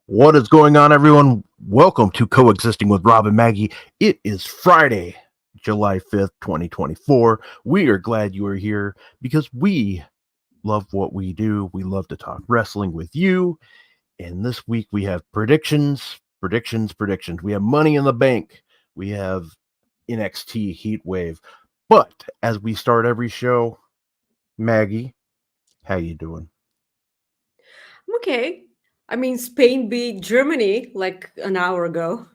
What is going on, everyone? Welcome to Coexisting with Rob and Maggie. It is Friday, July 5th, 2024. We are glad you are here because we love what we do. We love to talk wrestling with you. And this week we have predictions. We have Money in the Bank. We have NXT Heatwave. But as we start every show, Maggie, how you doing? I'm okay. I mean, Spain beat Germany like an hour ago,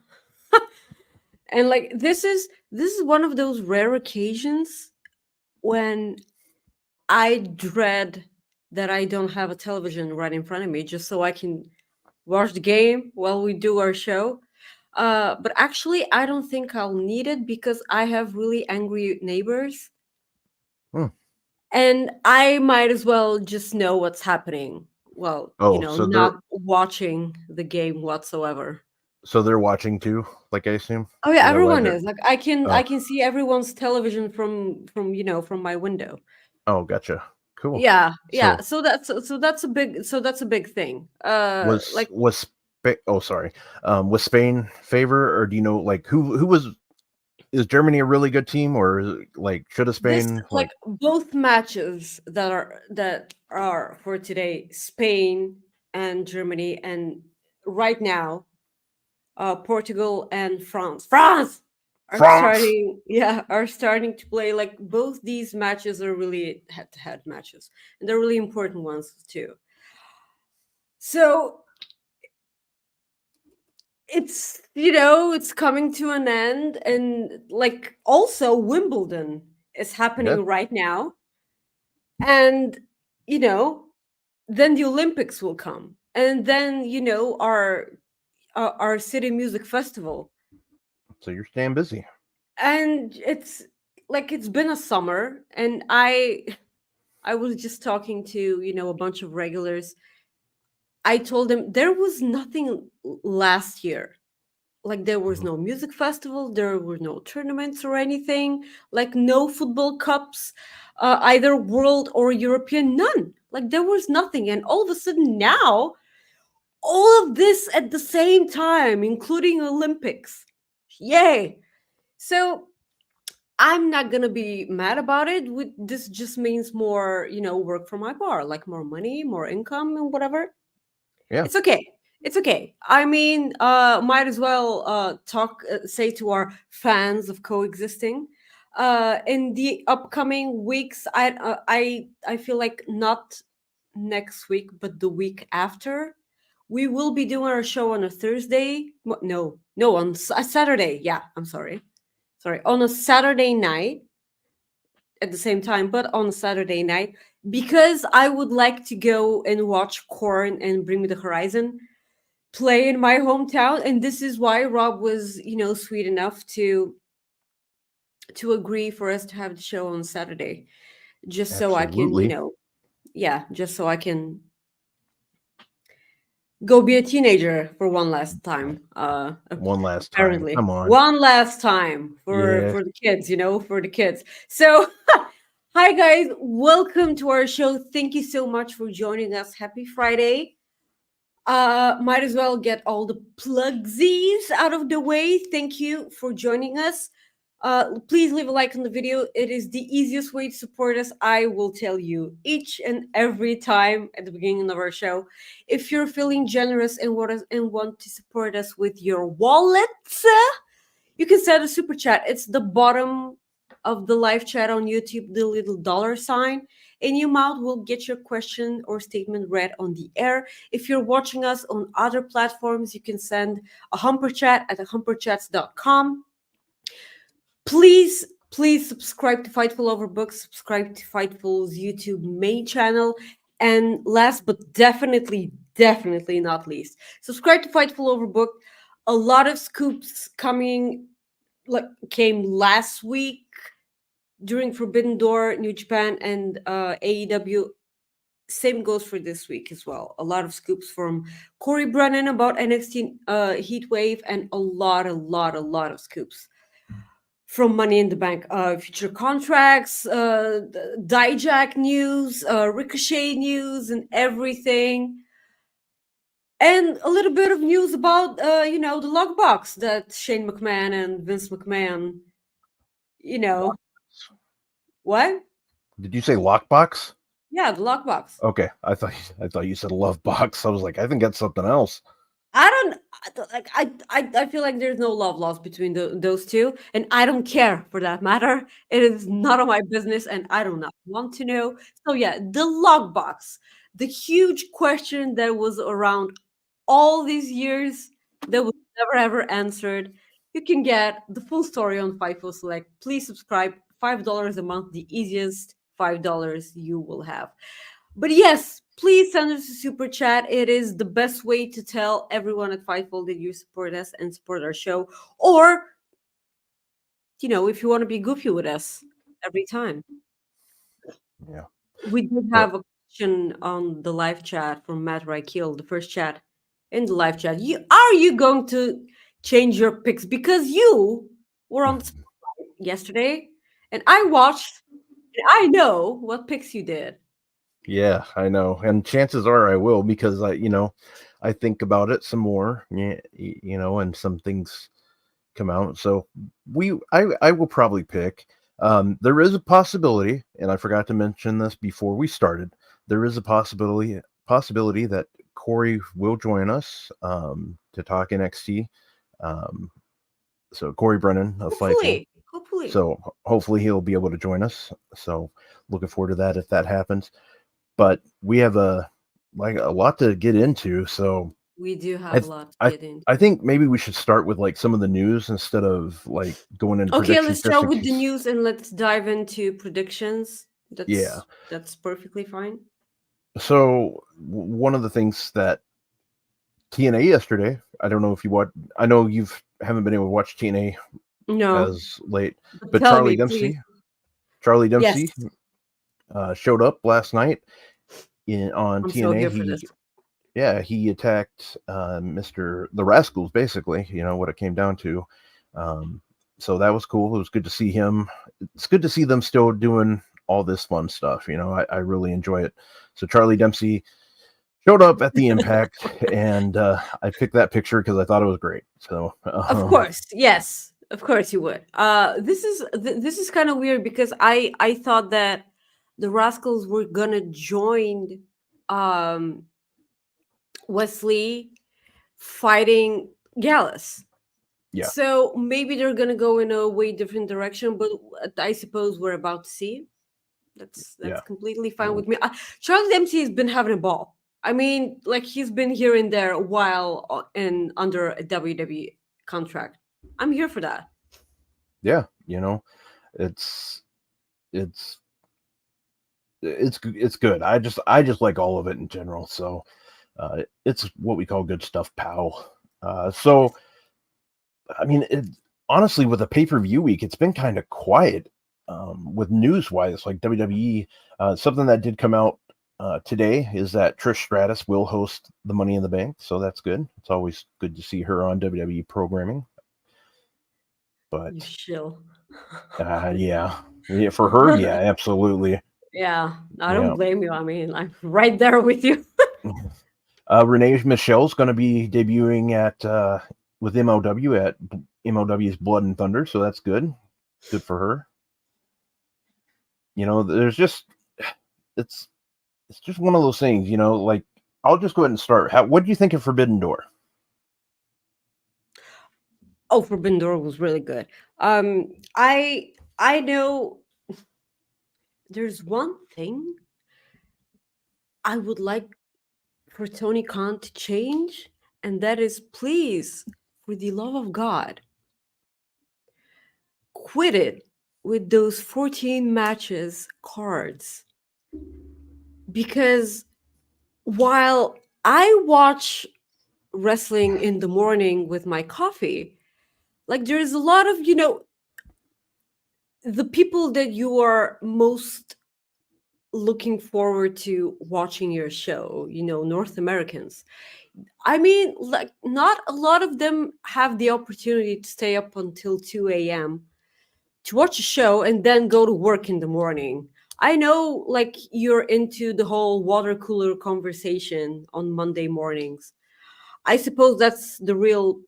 and like this is one of those rare occasions when I dread that I don't have a television right in front of me just so I can watch the game while we do our show. But actually, I don't think I'll need it because I have really angry neighbors, Hmm. and I might as well just know what's happening. Well, Oh, so they're not watching the game whatsoever. so they're watching too, like I assume. Oh yeah, Is that why everyone they're is. Like I can oh see everyone's television from my window. oh gotcha. Cool. Yeah, yeah. So So that's a big thing. was Like was oh sorry. Was Spain favor, or do you know like who was, is Germany a really good team, or like should have this, Spain like like both matches that are for today, Spain and Germany, and right now, Portugal and France are France? starting to play. Like both these matches are really head-to-head matches, and they're really important ones too. So it's coming to an end, and like also Wimbledon is Yeah. happening right now, and you know then the Olympics will come, and then our city music festival. So you're staying busy. And it's like it's been a summer, and I was just talking to a bunch of regulars. I told them there was nothing last year. Like there was Mhm. no music festival, there were no tournaments or anything, like no football cups, either world or European, none. Like there was nothing, and all of a sudden now, all of this at the same time, including Olympics. Yay! So I'm not gonna be mad about it. This just means more, work for my bar, like more money, more income, and whatever. Yeah. It's okay. It's okay. I mean, might as well say to our fans of Coexisting, in the upcoming weeks. I feel like not next week, but the week after, we will be doing our show on a Thursday. No, on a Saturday. Yeah, I'm sorry, on a Saturday night at the same time, but on a Saturday night, because I would like to go and watch Korn and Bring Me the Horizon play in my hometown, and this is why Rob was, sweet enough to agree for us to have the show on Saturday, just so I can, Absolutely. yeah, just so I can go be a teenager for one last time. One last time. Apparently, Come on. one last time for Yeah. for the kids, for the kids. So hi guys, welcome to our show. Thank you so much for joining us. Happy Friday. Might as well get all the plugsies out of the way. Thank you for joining us. Please leave a like on the video. It is the easiest way to support us. I will tell you each and every time at the beginning of our show. If you're feeling generous and want to support us with your wallets, you can send a super chat. It's the bottom of the live chat on YouTube, the little dollar sign. And your mouth will get your question or statement read on the air. If you're watching us on other platforms, you can send a humper chat at humperchats.com. Please subscribe to Fightful Overbook, subscribe to Fightful's YouTube main channel. And last but definitely not least, subscribe to Fightful Overbook. A lot of scoops coming, like came last week during Forbidden Door, New Japan, and AEW. Same goes for this week as well. A lot of scoops from Corey Brennan about NXT Heatwave, and a lot of scoops from Money in the Bank, future contracts, Dijak news, Ricochet news, and everything. And a little bit of news about, the lockbox that Shane McMahon and Vince McMahon, you know, what? Did you say lockbox? Yeah, the lockbox. Okay, I thought you said love box. I was like, I think that's something else. I feel like there's no love lost between those two, and I don't care for that matter. It is none of my business, and I do not want to know. So yeah, the lockbox, the huge question that was around all these years that was never ever answered. You can get the full story on FIFO Select. Please subscribe. $5 a month, the easiest $5 you will have. But yes, please send us a super chat. It is the best way to tell everyone at Fightful that you support us and support our show. Or, if you want to be goofy with us every time. Yeah. We did But have a question on the live chat from Matt Reichel, the first chat in the live chat. Are you going to change your picks? Because you were on the spotlight yesterday, and I watched, and I know what picks you did. yeah, I know, and chances are I will because I think about it some more. Yeah, and some things come out. So I will probably pick. There is a possibility, and I forgot to mention this before we started. There is a possibility that Corey will join us to talk NXT. Um, so Corey Brennan of Fightful. Hopefully. So hopefully he'll be able to join us. So looking forward to that if that happens. But we have a lot to get into. So We do I have a th- lot to I get into. I think maybe we should start with like some of the news instead of like going into Okay, predictions let's just start in with the case. news and let's dive into predictions. Yeah. That's perfectly fine. So one of the things that TNA yesterday, I don't know if you watch. I know you've haven't been able to watch TNA No, as late, but but tell me, please. Charlie Yes, Dempsey showed up last night on I'm so TNA. here for this. He attacked Mr. the Rascals, basically, what it came down to. Um, so that was cool. It was good to see him. It's good to see them still doing all this fun stuff. I really enjoy it. So Charlie Dempsey showed up at the Impact, and I picked that picture because I thought it was great. So, Of course, yes, of course you would. This is kind of weird because I thought that the Rascals were gonna join um Wesley fighting Gallus. yeah, So maybe they're gonna go in a way different direction, but I suppose we're about to see. That's yeah, completely fine with me. Charlie Dempsey has been having a ball. I mean, like he's been here and there while in under a WWE contract. I'm here for that. yeah. It's it's it's good. I just like all of it in general. So it's what we call good stuff, pal. So I mean, honestly, with a pay-per-view week, it's been kind of quiet with news-wise. Like WWE, something that did come out today is that Trish Stratus will host the Money in the Bank, so that's good. It's always good to see her on WWE programming. But You shill. yeah, for her, yeah, absolutely, Yeah, I don't yeah. blame you. I mean, I'm right there with you. Renee Michelle's going to be debuting at with MLW at MLW's Blood and Thunder, so that's good. Good for her. There's just it's just one of those things. Like I'll just go ahead and start. What do you think of Forbidden Door? Oh, Forbidden Door was really good. I know there's one thing I would like for Tony Khan to change, and that is please, for the love of God, quit it with those 14 matches cards. Because while I watch wrestling in the morning with my coffee, like there's a lot of, the people that you are most looking forward to watching your show, North Americans. I mean, like, not a lot of them have the opportunity to stay up until 2 a.m. to watch a show and then go to work in the morning. I know, like, you're into the whole water cooler conversation on Monday mornings. I suppose that's the real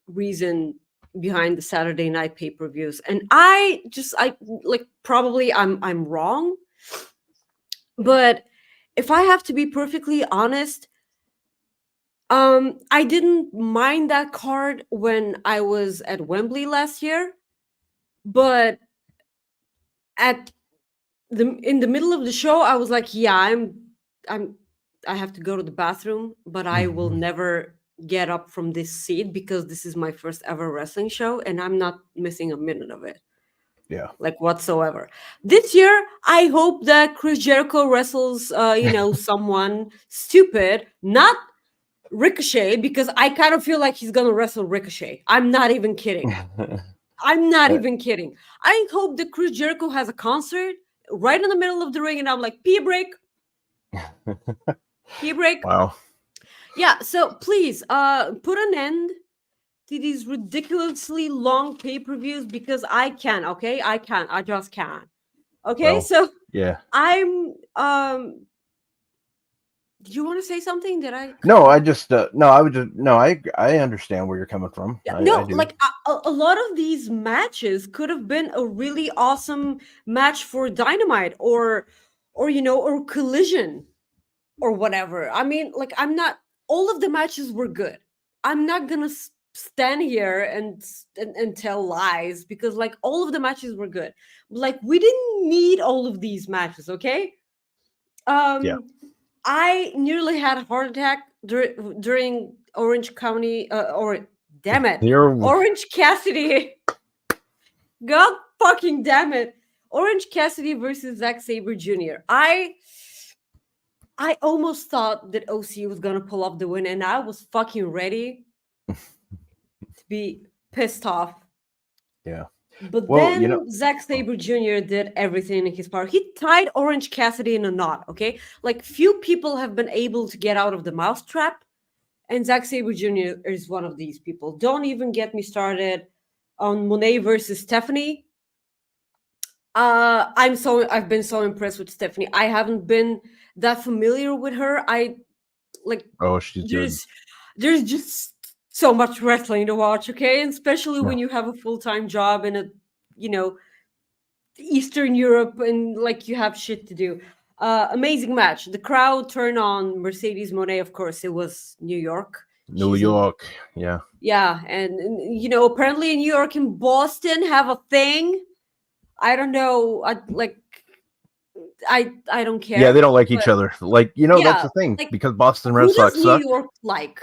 reason behind the Saturday night pay-per-views. And I like, probably I'm wrong, but if I have to be perfectly honest, I didn't mind that card when I was at Wembley last year, but at in the middle of the show, I was like, yeah, I'm I have to go to the bathroom, but I will never get up from this seat because this is my first ever wrestling show and I'm not missing a minute of it. Yeah. Like, whatsoever. This year, I hope that Chris Jericho wrestles someone stupid, not Ricochet, because I kind of feel like he's gonna wrestle Ricochet. I'm not even kidding. I'm not even kidding. I hope that Chris Jericho has a concert right in the middle of the ring, and I'm like, pee break. Pee break. Wow. Yeah, so please put an end to these ridiculously long pay-per-views because I can, okay? I can. I just can. Okay, Well, so yeah. I'm did you want to say something? Did I? No, I just no, I would just no, I understand where you're coming from. Yeah, I no, do. like a lot of these matches could have been a really awesome match for Dynamite or or Collision or whatever. I mean, like, I'm not. All of the matches were good. I'm not gonna stand here and tell lies because, like, all of the matches were good. Like, we didn't need all of these matches, okay? Yeah. I nearly had a heart attack during Orange County, or damn it, You're Orange Cassidy. God fucking damn it, Orange Cassidy versus Zack Sabre Jr. I almost thought that OC was gonna pull off the win, and I was fucking ready to be pissed off. yeah. But Well, then Zack Sabre Jr. did everything in his power. He tied Orange Cassidy in a knot, okay? Like, few people have been able to get out of the mousetrap, and Zack Sabre Jr. is one of these people. Don't even get me started on Monet versus Stephanie. I've been so impressed with Stephanie. I haven't been that familiar with her. oh, she's good. There's just so much wrestling to watch, okay? And especially when you have a full-time job in a, Eastern Europe and, like, you have shit to do. Amazing match. The crowd turned on Mercedes Mone. Of course, it was New York. New York. Yeah. Yeah, and apparently in New York and Boston have a thing. I don't know. I don't care. Yeah, they don't like each other. Like, that's the thing. Like, because Boston who Red does Sox New suck. York like?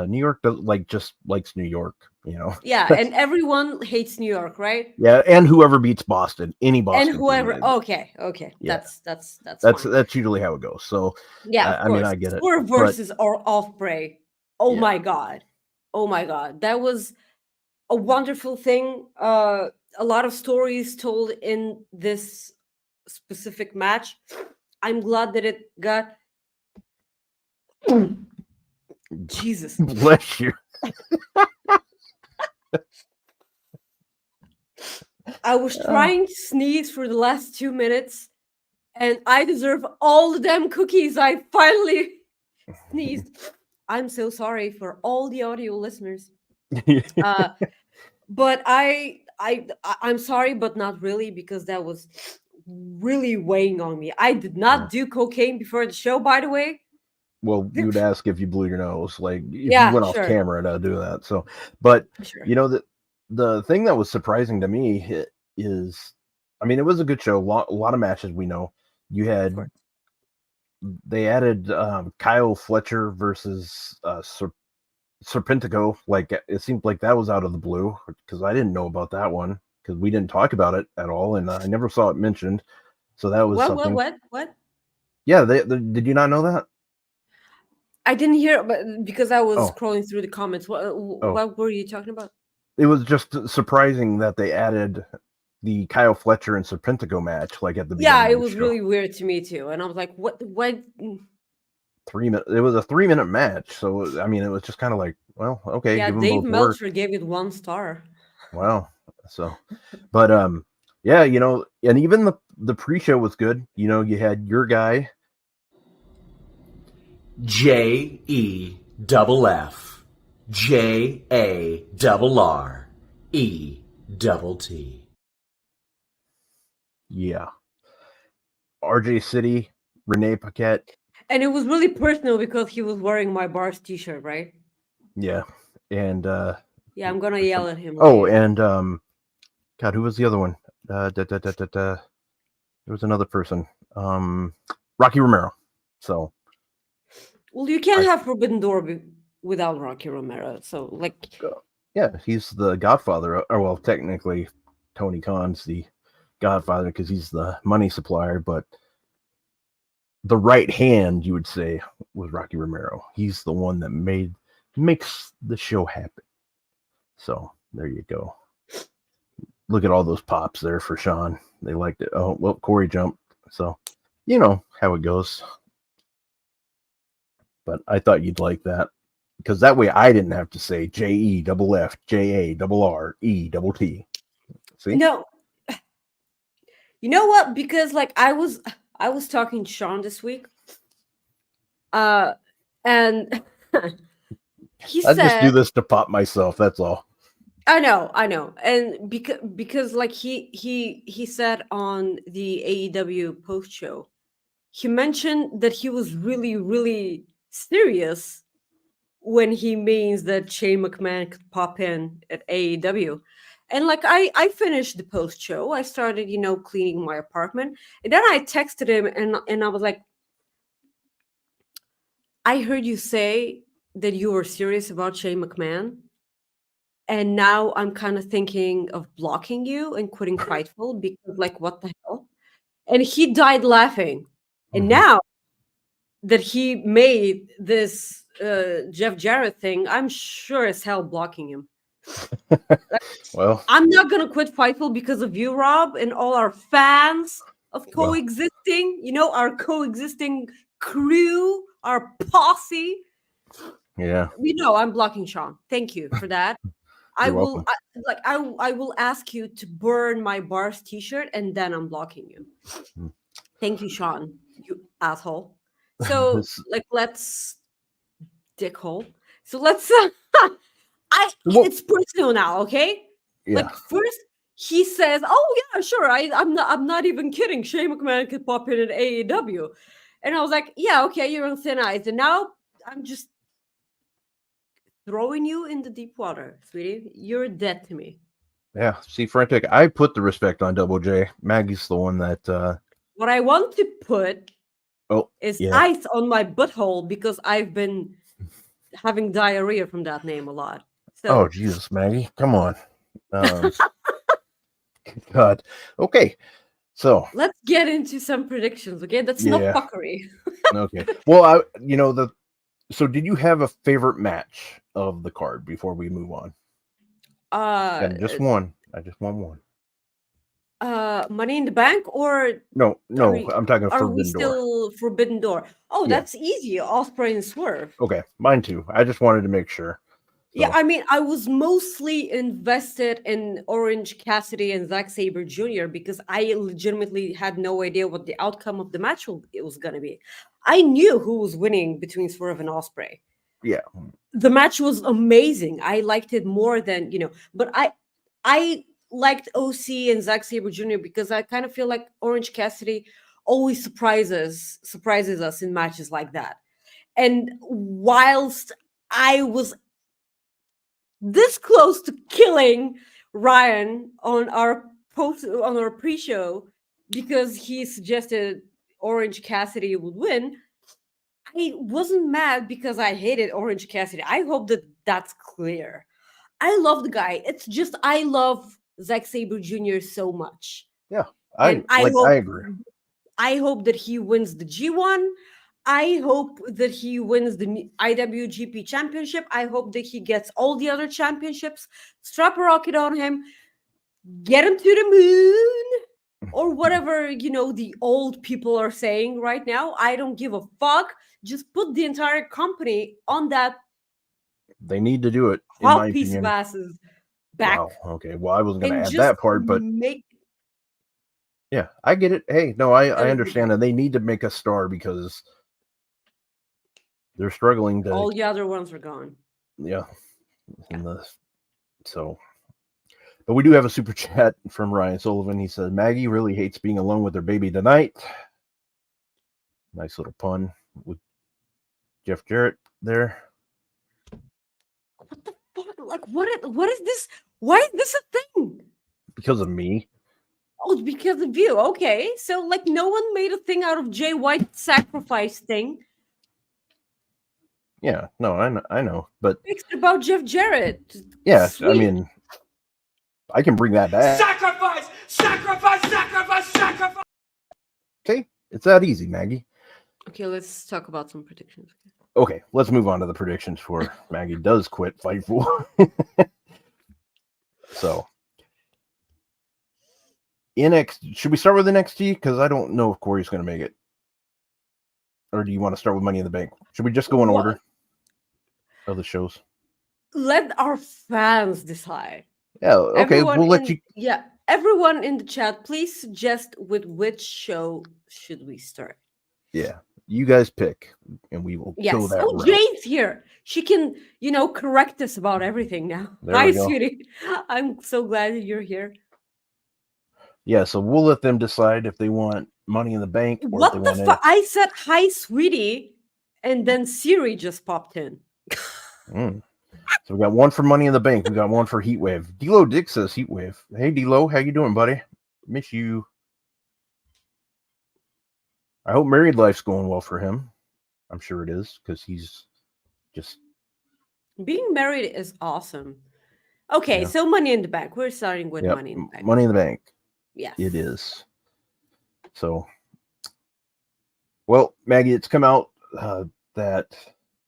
New York just likes New York, Yeah, and everyone hates New York, right? Yeah, and whoever beats Boston, any Boston. And whoever. team, Okay. Yeah. That's fine. That's usually how it goes. So yeah, of I mean, course. I get it. Swerve versus or Ospreay. Oh Yeah. my god. Oh my god. That was a wonderful thing. A lot of stories told in this specific match. I'm glad that it got. Jesus. Bless you. I was trying to sneeze for the last 2 minutes, and I deserve all the damn cookies. I finally sneezed. I'm so sorry for all the audio listeners. But I'm sorry, but not really, because that was really weighing on me. I did not do cocaine before the show, by the way. Well, you'd ask if you blew your nose, like if Yeah, you went off sure. camera to do that. So, but Sure. the thing that was surprising to me is, I mean, it was a good show. A lot of matches. We know you had. They added Kyle Fletcher versus Serpentico. Like, it seemed like that was out of the blue, because I didn't know about that one, because we didn't talk about it at all, and I never saw it mentioned. So that was something. What? Yeah, did you not know that? I didn't hear, but because I was scrolling through the comments. What were you talking about? It was just surprising that they added the Kyle Fletcher and Serpentico match, like, at the beginning. Yeah, it was really weird to me too, and I was like, "What? 3 minutes. It was a 3-minute match, so I mean, it was just kind of like, well, okay. Yeah, give them Dave both Meltzer work. gave it 1 star. Wow. So, but yeah, and even the pre-show was good. You had your guy J.E. double F, J A double R E double T. Yeah. RJ City, Renee Paquette. And it was really personal because he was wearing my Bars t-shirt, right? Yeah. And Yeah, I'm gonna yell at him. oh, later. and God, who was the other one? There was another person. Rocky Romero. So Well, you can't have Forbidden Door without Rocky Romero. So, like, yeah, he's the godfather. Or well, technically, Tony Khan's the godfather because he's the money supplier, but the right hand, you would say, was Rocky Romero. He's the one that makes the show happen. So there you go. Look at all those pops there for Sean. They liked it. Oh, well, Corey jumped. So you know how it goes. But I thought you'd like that because that way I didn't have to say JE double F J A double R E double T. See? no, you know what? Because like I was talking to Sean this week, and he I just do said, this to pop myself. That's all. I know, and because like he said on the AEW post show, he mentioned that he was really serious when he means that Shane McMahon could pop in at AEW. And like I finished the post show, I started, cleaning my apartment. And then I texted him and I was like, I heard you say that you were serious about Shane McMahon. And now I'm kind of thinking of blocking you and quitting Fightful because like what the hell? And he died laughing. And Mhm. now that he made this Jeff Jarrett thing, I'm sure as hell blocking him. Well, I'm not gonna quit Fightful because of you, Rob, and all our fans of Coexisting. Our Coexisting crew, our posse. yeah, I'm blocking Sean. Thank you for that. I you're will welcome. I will ask you to burn my Bars t-shirt and then I'm blocking you. Mm. Thank you, Sean, you asshole. So This- let's dickhole. So let's Well- it's personal now, okay? yeah. Like first he says, "Oh yeah, sure. I'm not even kidding. Shane McMahon could pop in at AEW." And I was like, "Yeah, okay, you're on thin ice." And now I'm just throwing you in the deep water, sweetie. You're dead to me. Yeah. See, Frantic, I put the respect on Double J. Maggie's the one that What I want to put is yeah. ice on my butthole because I've been having diarrhea from that name a lot. So Oh Jesus, Maggie. Come on. God. Okay. So let's get into some predictions, okay? That's not fuckery. okay. Well, so did you have a favorite match of the card before we move on? And just one. I just want one. Money in the Bank or No, I'm talking are we Forbidden Door. still Forbidden Door? Oh, Yeah. that's easy. Ospreay and Swerve. Okay, mine too. I just wanted to make sure. So, Yeah, I mean, I was mostly invested in Orange Cassidy and Zack Sabre Jr. because I legitimately had no idea what the outcome of the match was going to be. I knew who was winning between Swerve and Ospreay. yeah. The match was amazing. I liked it more than, but I liked OC and Zack Sabre Jr. because I kind of feel like Orange Cassidy always surprises us in matches like that. And whilst I was this close to killing Ryan on our pre-show because he suggested Orange Cassidy would win, I wasn't mad because I hated Orange Cassidy. I hope that that's clear. I love the guy. It's just I love Zack Sabre Jr. so much. Yeah, I agree. I hope that he wins the G1. I hope that he wins the IWGP Championship. I hope that he gets all the other championships. Strap a rocket on him. Get him to the moon. Or whatever, the old people are saying right now. I don't give a fuck. Just put the entire company on that. They need to do it, in Hot my piece opinion. of asses back. Wow. Okay. Well, I wasn't going to And add just that part, but yeah, I get it. Hey, no, I understand that they need to make a star because they're struggling to. All the other ones are gone. Yeah. But we do have a super chat from Ryan Sullivan. He said, Maggie really hates being alone with her baby tonight. Nice little pun with Jeff Jarrett there. What the fuck? Like, what is this? Why is this a thing? Because of me. Oh, it's because of you. Okay. So, like, no one made a thing out of Jay White's sacrifice thing. Yeah, no, I know. But It's about Jeff Jarrett. yeah, Sweet. I mean, I can bring that back. Sacrifice! Sacrifice! Sacrifice! Sacrifice! Okay, it's that easy, Maggie. Okay, let's talk about some predictions. Okay, let's move on to the predictions for Maggie does quit Fightful. So, NXT, should we start with NXT? Because I don't know if Corey's going to make it. Or do you want to start with Money in the Bank? Should we just go in order of the shows? Let our fans decide. Yeah, okay, we'll let you. Yeah, everyone in the chat, please suggest with which show should we start. Yeah, you guys pick, and we will go that route. Jane's here. She can, correct us about everything now. Hi, sweetie. I'm so glad that you're here. Yeah, so we'll let them decide if they want Money in the Bank. Or What the fuck? I said hi, sweetie, and then Siri just popped in. So we got one for Money in the Bank. We got one for Heatwave. D-Lo Dick says Heatwave. Hey, D-Lo, how you doing, buddy? Miss you. I hope married life's going well for him. I'm sure it is, because he's just... Being married is awesome. Okay, so Money in the Bank. We're starting with Money in the Bank. Money in the Bank. Yes. It is. So, well, Maggie, it's come out that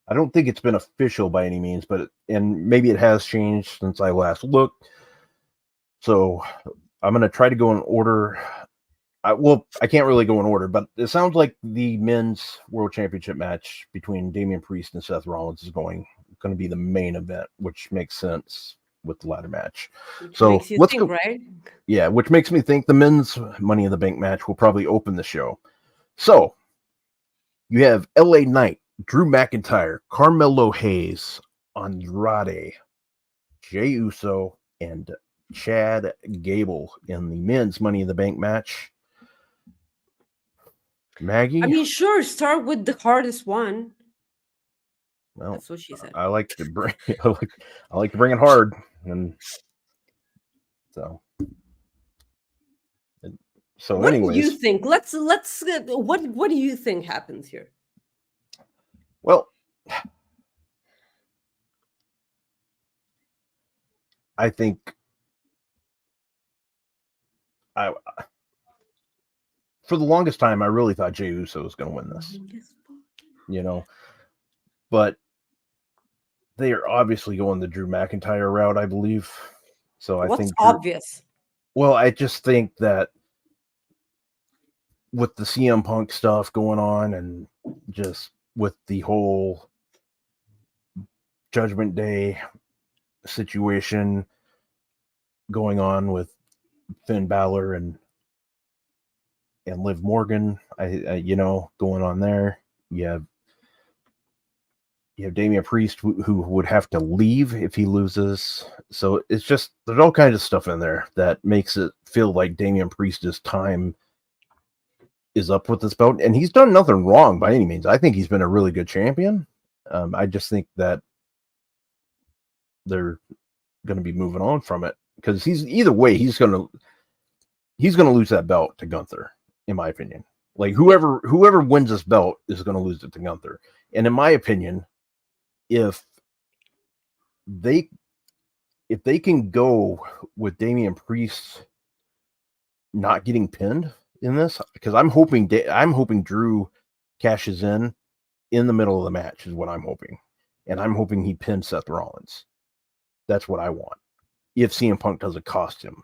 I don't think it's been official by any means, and maybe it has changed since I last looked. So I'm going to try to go in order. I can't really go in order, but it sounds like the men's world championship match between Damian Priest and Seth Rollins is going to be the main event, which makes sense with the ladder match. So let's go. Right? Yeah, which makes me think the men's Money in the Bank match will probably open the show. So you have LA Knight, Drew McIntyre, Carmelo Hayes, Andrade, Jey Uso, and Chad Gable in the men's Money in the Bank match. Maggie? I mean, sure, start with the hardest one. Well, that's what she said. I like to bring it hard, and so what anyways, do you think? Let's what do you think happens here? Well, I think for the longest time I really thought Jey Uso was going to win this. But they are obviously going the Drew McIntyre route, I believe. So I think obvious. Well, I just think that with the CM Punk stuff going on, and just with the whole Judgment Day situation going on with Finn Balor and Liv Morgan, going on there. You have Damian Priest who would have to leave if he loses. So it's just, there's all kinds of stuff in there that makes it feel like Damian Priest's time is up with this belt. And he's done nothing wrong by any means. I think he's been a really good champion. I just think that they're going to be moving on from it, because he's going to lose that belt to Gunther, in my opinion. Like whoever wins this belt is going to lose it to Gunther. And in my opinion, if they can go with Damian Priest not getting pinned in this, because I'm hoping Drew cashes in the middle of the match is what I'm hoping, and I'm hoping he pins Seth Rollins. That's what I want. If CM Punk doesn't cost him,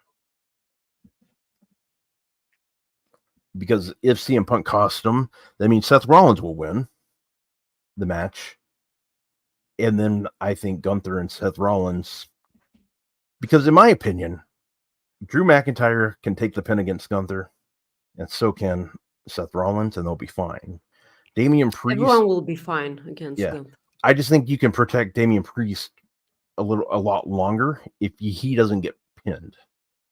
because if CM Punk costs him, that means Seth Rollins will win the match. And then I think Gunther and Seth Rollins, because in my opinion, Drew McIntyre can take the pin against Gunther, and so can Seth Rollins, and they'll be fine. Damian Priest. Everyone will be fine against Yeah. Gunther. I just think you can protect Damian Priest a lot longer if he doesn't get pinned,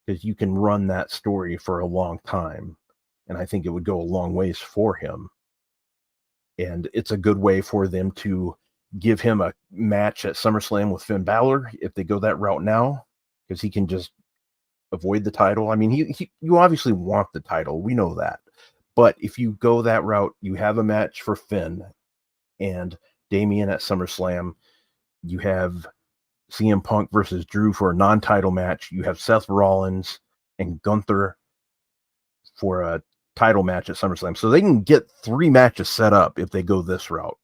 because you can run that story for a long time, and I think it would go a long ways for him. And it's a good way for them to give him a match at SummerSlam with Finn Balor if they go that route now, because he can just avoid the title. I mean, you obviously want the title, we know that, but if you go that route, you have a match for Finn and Damian at SummerSlam. You have CM Punk versus Drew for a non-title match. You have Seth Rollins and Gunther for a title match at SummerSlam. So they can get 3 matches set up if they go this route.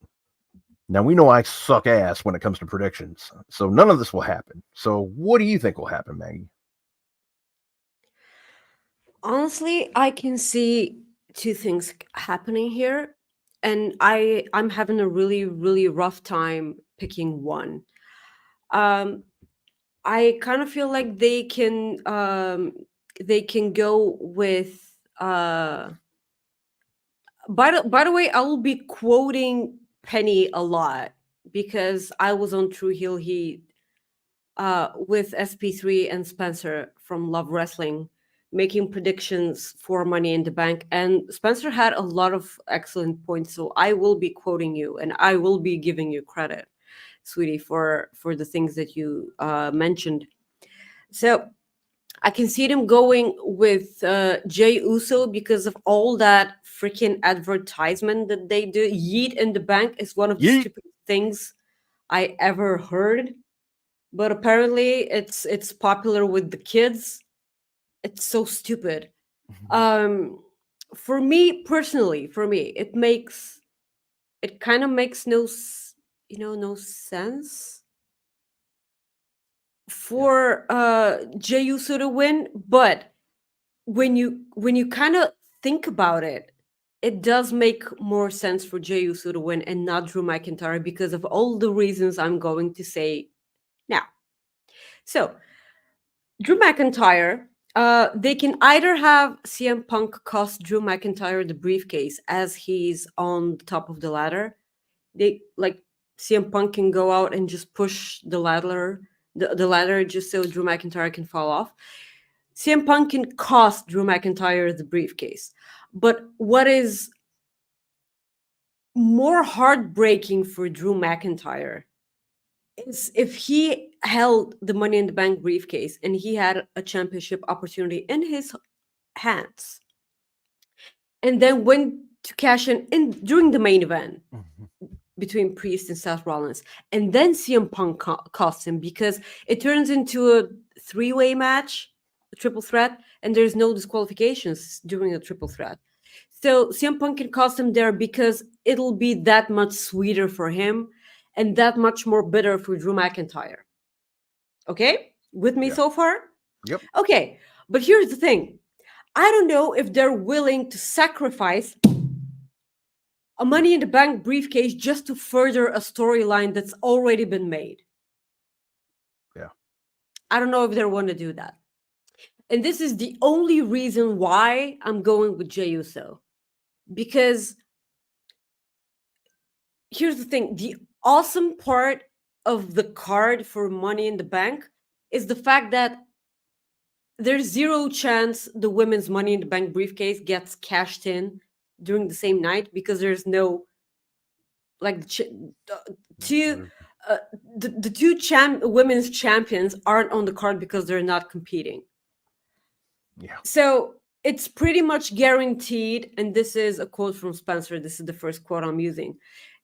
Now, we know I suck ass when it comes to predictions, so none of this will happen. So what do you think will happen, Maggie? Honestly, I can see 2 things happening here, and I'm having a really, really rough time picking one. I kind of feel like they can go with by the way, I will be quoting Penny a lot because I was on True Heel Heat with SP3 and Spencer from Love Wrestling, making predictions for Money in the Bank. And Spencer had a lot of excellent points. So I will be quoting you and I will be giving you credit, sweetie, for the things that you mentioned. So I can see them going with Jay Uso because of all that freaking advertisement that they do. Yeet in the Bank is one of the stupidest things I ever heard. But apparently it's popular with the kids. It's so stupid. For me personally, it kind of makes no sense for Jey Uso to win. But when you kind of think about it, it does make more sense for Jey Uso to win and not Drew McIntyre because of all the reasons I'm going to say now. So, Drew McIntyre, they can either have CM Punk cost Drew McIntyre the briefcase as he's on the top of the ladder. They like CM Punk can go out and just push the ladder, the ladder just so Drew McIntyre can fall off. CM Punk can cost Drew McIntyre the briefcase. But what is more heartbreaking for Drew McIntyre is if he held the Money in the Bank briefcase and he had a championship opportunity in his hands and then went to cash in during the main event between Priest and Seth Rollins, and then CM Punk costs him because it turns into a 3-way match, a triple threat, and there's no disqualifications during a triple threat. So CM Punk can cost him there because it'll be that much sweeter for him and that much more bitter for Drew McIntyre. Okay? With me so far? Yep. Okay. But here's the thing. I don't know if they're willing to sacrifice a Money in the Bank briefcase just to further a storyline that's already been made. Yeah. I don't know if they want to do that. And this is the only reason why I'm going with Jey Uso. Because here's the thing. The awesome part of the card for Money in the Bank is the fact that there's 0 chance the women's Money in the Bank briefcase gets cashed in during the same night because there's no like the two women's champions aren't on the card because they're not competing. Yeah. So it's pretty much guaranteed, and this is a quote from Spencer. This is the first quote I'm using.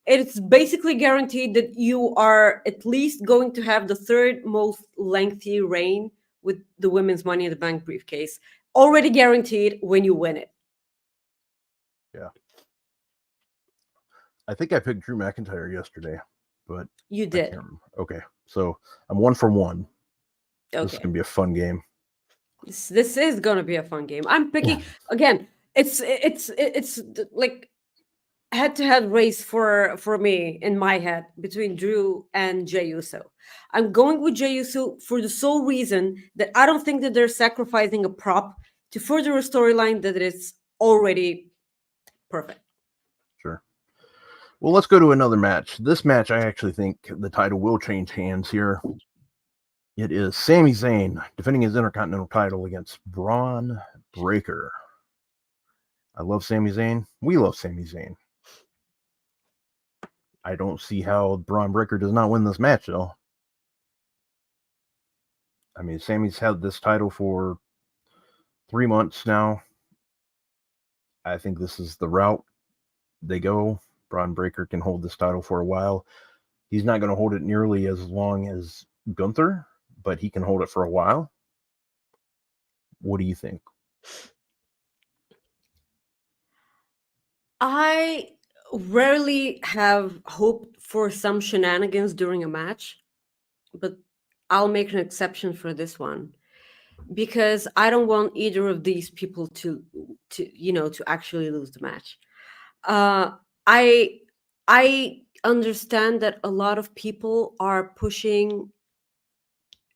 It's basically guaranteed that you are at least going to have the 3rd most lengthy reign with the women's Money in the Bank briefcase. Already guaranteed when you win it. Yeah. I think I picked Drew McIntyre yesterday, but you did. Okay. So I'm 1 for 1. Okay. This is going to be a fun game. This is going to be a fun game. I'm picking again. It's like head-to-head race for me in my head between Drew and Jey Uso. I'm going with Jey Uso for the sole reason that I don't think that they're sacrificing a prop to further a storyline that is already perfect. Sure. Well, let's go to another match. This match, I actually think the title will change hands here. It is Sami Zayn defending his Intercontinental title against Braun Breaker. I love Sami Zayn. We love Sami Zayn. I don't see how Braun Breaker does not win this match, though. I mean, Sami's had this title for 3 months now. I think this is the route they go. Braun Breaker can hold this title for a while. He's not going to hold it nearly as long as Gunther, but he can hold it for a while. What do you think? I rarely have hoped for some shenanigans during a match, but I'll make an exception for this one because I don't want either of these people to actually lose the match. I I understand that a lot of people are pushing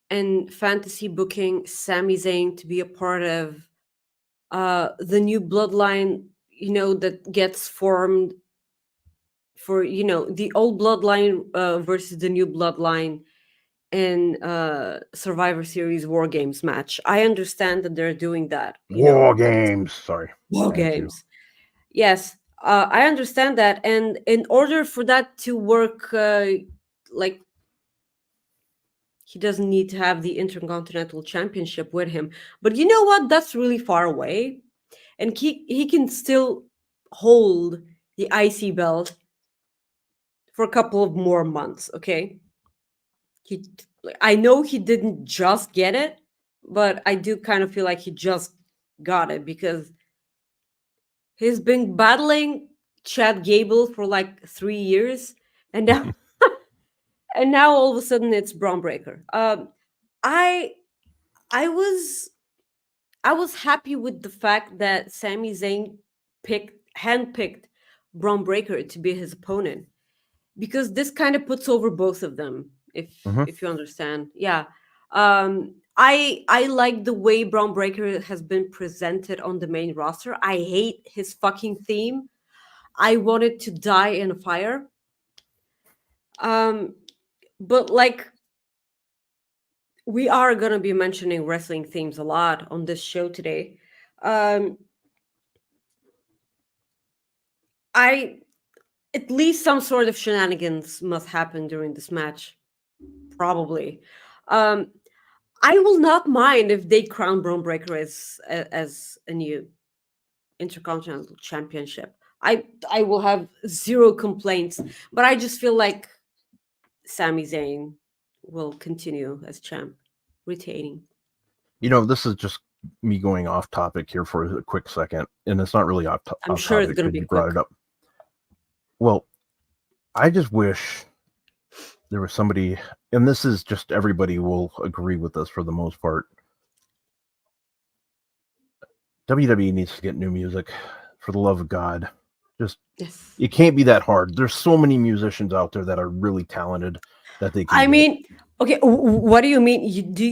and fantasy booking Sami Zayn to be a part of the new bloodline, that gets formed for the old bloodline versus the new bloodline in Survivor Series War Games match. I understand that they're doing that. War Games. Sorry. War Thank you. Games. Yes, I understand that, and in order for that to work, like he doesn't need to have the Intercontinental Championship with him. But you know what? That's really far away, and he can still hold the IC belt for a couple of more months. Okay, I know he didn't just get it, but I do kind of feel like he just got it because he's been battling Chad Gable for like 3 years, and now and now all of a sudden it's Braun Breaker. I was happy with the fact that Sami Zayn handpicked Braun Breaker to be his opponent because this kind of puts over both of them. If you understand, yeah. I like the way Braun Breaker has been presented on the main roster. I hate his fucking theme. I want it to die in a fire. But like, we are gonna be mentioning wrestling themes a lot on this show today. At least some sort of shenanigans must happen during this match. Probably. I will not mind if they crown Braun Breaker as a new Intercontinental Championship. I will have zero complaints, but I just feel like Sami Zayn will continue as champ, retaining. This is just me going off topic here for a quick second, and it's not really off topic. I'm sure it's going to be brought quick. it up. Well, I just wish there was somebody, and this is just everybody will agree with us for the most part. WWE needs to get new music, for the love of God. Just Yes. It can't be that hard. There's so many musicians out there that are really talented that they can. I mean, okay, what do you mean? Do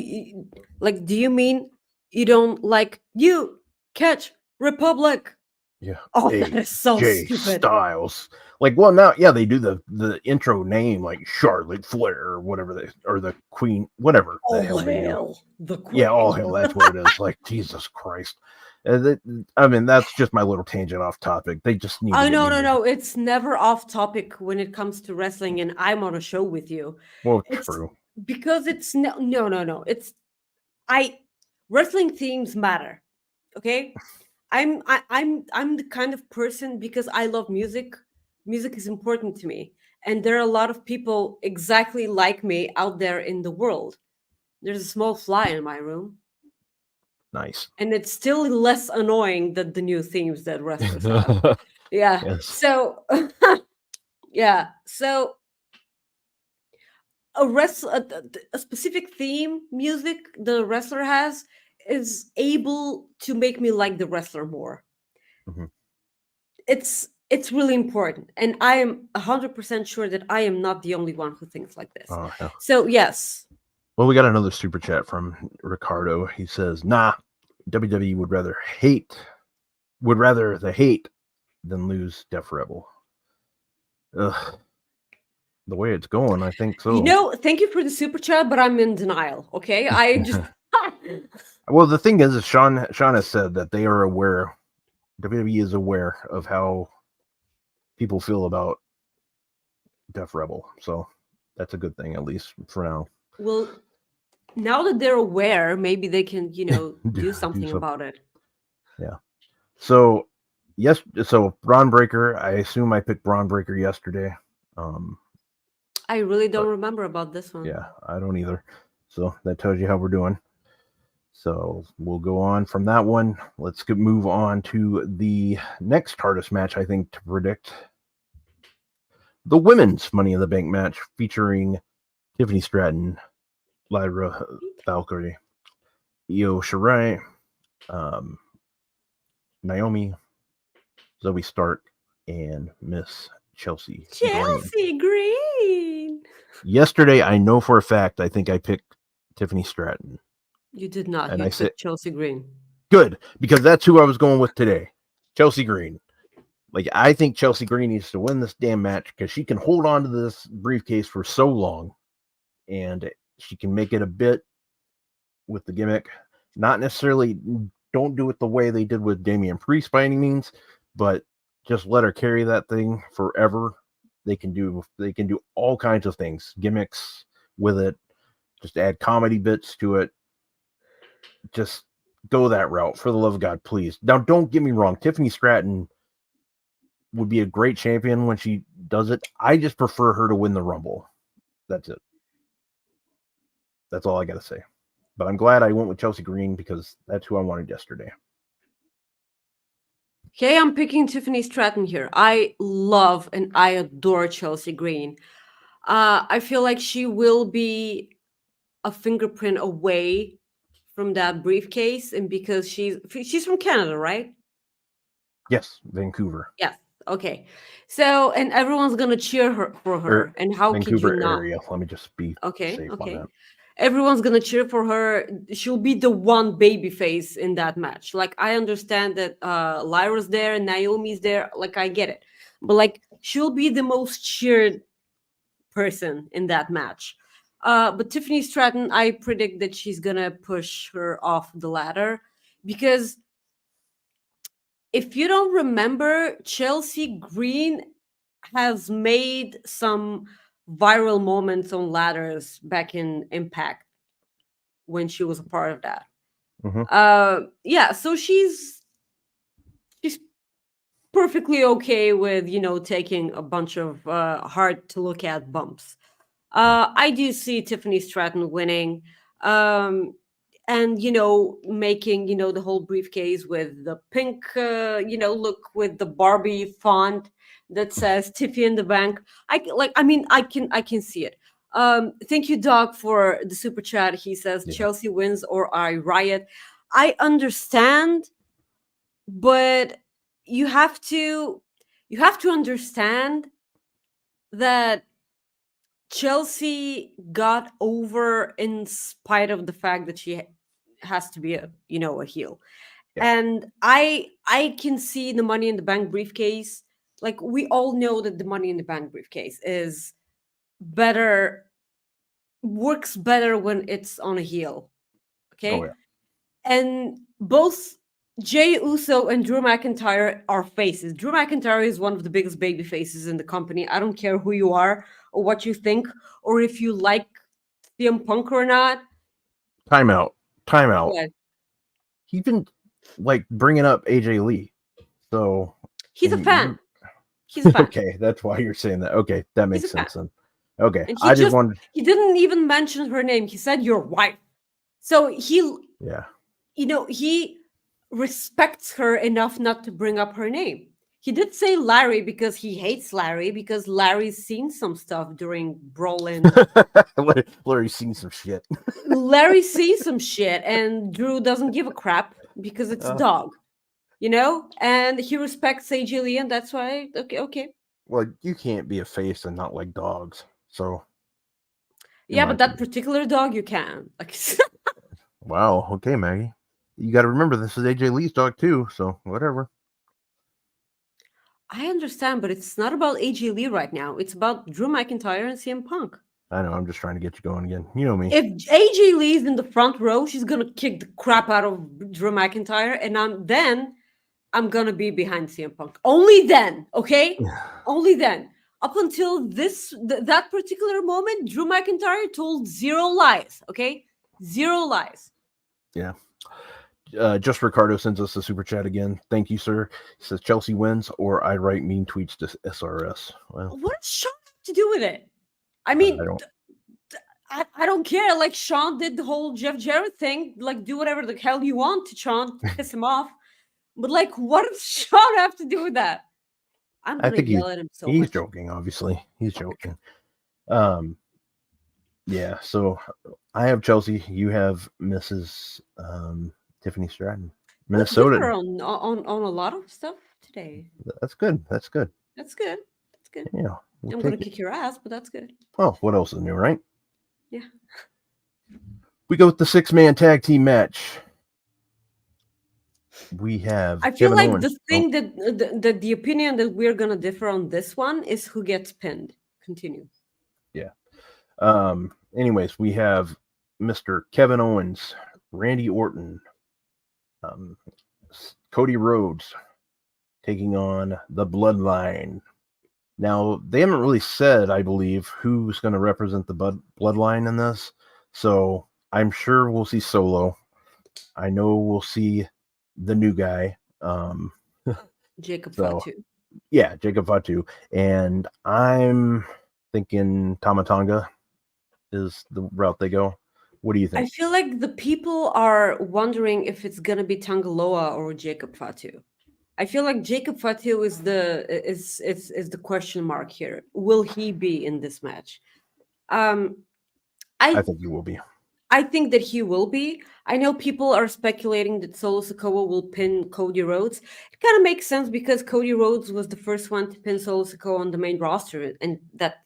you mean you don't like You Catch Republic? Yeah. Oh, that is so AJ stupid. Styles. Like, well, now, yeah, they do the intro name like Charlotte Flair or whatever or the Queen, whatever the hell they do. The Queen. Yeah, all hell, that's what it is. Like, Jesus Christ. I mean, that's just my little tangent off topic. They just need. Oh, no. It's never off topic when it comes to wrestling, and I'm on a show with you. Well, It's true. because it's no. It's wrestling themes matter. Okay, I'm the kind of person, because I love music. Music is important to me, and there are a lot of people exactly like me out there in the world. There's a small fly in my room. Nice. And it's still less annoying than the new themes that wrestlers have. Yeah. Yes. So, yeah. So, a specific theme music the wrestler has is able to make me like the wrestler more. Mm-hmm. It's really important, and I am 100% sure that I am not the only one who thinks like this. Oh, yeah. So, yes. Well, we got another super chat from Ricardo. He says, "Nah, WWE would rather the hate than lose Def Rebel." Ugh, the way it's going, I think so. You know, thank you for the super chat, but I'm in denial. Okay, I just Well, the thing is Sean has said that they are aware, WWE is aware of how people feel about Def Rebel. So that's a good thing, at least for now. well, now that they're aware, maybe they can, do Do something something. about it. Yeah. So yes, so Braun Breaker. I assume I picked Braun Breaker yesterday. I really don't But- remember about this one. Yeah, I don't either. So that tells you how we're doing. So we'll go on from that one. Let's move on to the next hardest match, I think, to predict. The women's Money in the Bank match featuring Tiffany Stratton, Lyra Valkyrie, Io Shirai, Naomi, Zoe Stark, and Miss Chelsea Green. Chelsea Green. Yesterday, I know for a fact, I think I picked Tiffany Stratton. You did not. And You I took said- Chelsea Green. Good, because that's who I was going with today. Chelsea Green. Like, I think Chelsea Green needs to win this damn match because she can hold on to this briefcase for so long, and she can make it a bit with the gimmick. Not necessarily, don't do it the way they did with Damian Priest by any means, but just let her carry that thing forever. They can do all kinds of things, gimmicks with it. Just add comedy bits to it. Just go that route, for the love of God, please. Now, don't get me wrong. Tiffany Stratton would be a great champion when she does it. I just prefer her to win the Rumble. That's it. That's all I got to say. But I'm glad I went with Chelsea Green because that's who I wanted yesterday. Okay, I'm picking Tiffany Stratton here. I love and I adore Chelsea Green. I feel like she will be a fingerprint away from that briefcase, and because she's from Canada, right? Yes, Vancouver. Yes. Okay. So, and everyone's gonna cheer for her. And how could Vancouver you not? area. Let me just be safe on that. Everyone's gonna cheer for her. She'll be the one baby face in that match. Like, I understand that Lyra's there and Naomi's there. Like, I get it, but like, she'll be the most cheered person in that match. But Tiffany Stratton, I predict that she's gonna push her off the ladder, because if you don't remember, Chelsea Green has made some viral moments on ladders back in Impact when she was a part of that. Yeah, so she's perfectly okay with, taking a bunch of hard to look at bumps. I do see Tiffany Stratton winning. And making the whole briefcase with the pink look with the Barbie font that says Tiffy in the Bank. I can see it. Thank you, Doc, for the super chat. He says Chelsea wins or I riot. I understand, but you have to understand that Chelsea got over in spite of the fact that she has to be a heel. Yeah. And I can see the Money in the Bank briefcase. Like, we all know that the Money in the Bank briefcase works better when it's on a heel. Okay. Oh, yeah. And both Jey Uso and Drew McIntyre are faces. Drew McIntyre is one of the biggest baby faces in the company. I don't care who you are or what you think, or if you like CM Punk or not. Time out. Yeah. He's been like bringing up AJ Lee. So He's a fan. He's a fan. Okay, that's why you're saying that. Okay, that makes sense then. Okay, And I just wanted. He didn't even mention her name. He said your wife. So he respects her enough not to bring up her name. He did say Larry because he hates Larry, because Larry's seen some stuff during Brolin. Larry's seen some shit. Larry's seen some shit, and Drew doesn't give a crap because it's a dog, and he respects AJ Lee, and that's why. Okay. Well, you can't be a face and not like dogs. So. Yeah, but that particular dog you can. Wow. Okay, Maggie. You got to remember this is AJ Lee's dog too. So whatever. I understand, but it's not about AJ Lee right now. It's about Drew McIntyre and CM Punk. I know. I'm just trying to get you going again. You know me. If AJ Lee's in the front row, she's gonna kick the crap out of Drew McIntyre, and I'm gonna be behind CM Punk. Only then, okay? Only then. Up until that particular moment, Drew McIntyre told zero lies, okay? Zero lies. Yeah. Just Ricardo sends us a super chat again. Thank you, sir. He says Chelsea wins or I write mean tweets to SRS. Well, What does Sean have to do with it? I mean, I don't care. Like Sean did the whole Jeff Jarrett thing. Like, do whatever the hell you want to Sean, piss him off. But like, what does Sean have to do with that? I'm gonna yell at him so much. He's joking, obviously. He's joking. Yeah, so I have Chelsea. You have Mrs. Tiffany Stratton. Minnesota. On a lot of stuff today. That's good. That's good. That's good. That's good. Yeah. I'm gonna kick your ass, but that's good. Oh, what else is new, right? Yeah. We go with the 6-man tag team match. We have. I feel Kevin like Owens. the thing that the opinion that we're gonna differ on this one is who gets pinned. Continue. Yeah. Anyways, we have Mr. Kevin Owens, Randy Orton, Cody Rhodes taking on the Bloodline. Now, they haven't really said, I believe, who's going to represent the Bloodline in this. So I'm sure we'll see Solo. I know we'll see the new guy. Jacob Fatu. Yeah, Jacob Fatu. And I'm thinking Tama Tonga is the route they go. What do you think? I feel like the people are wondering if it's gonna be Tangaloa or Jacob Fatu. I feel like Jacob Fatu is the question mark here. Will he be in this match? I think he will be. I think that he will be. I know people are speculating that Solo Sikoa will pin Cody Rhodes. It kind of makes sense because Cody Rhodes was the first one to pin Solo Sikoa on the main roster, and that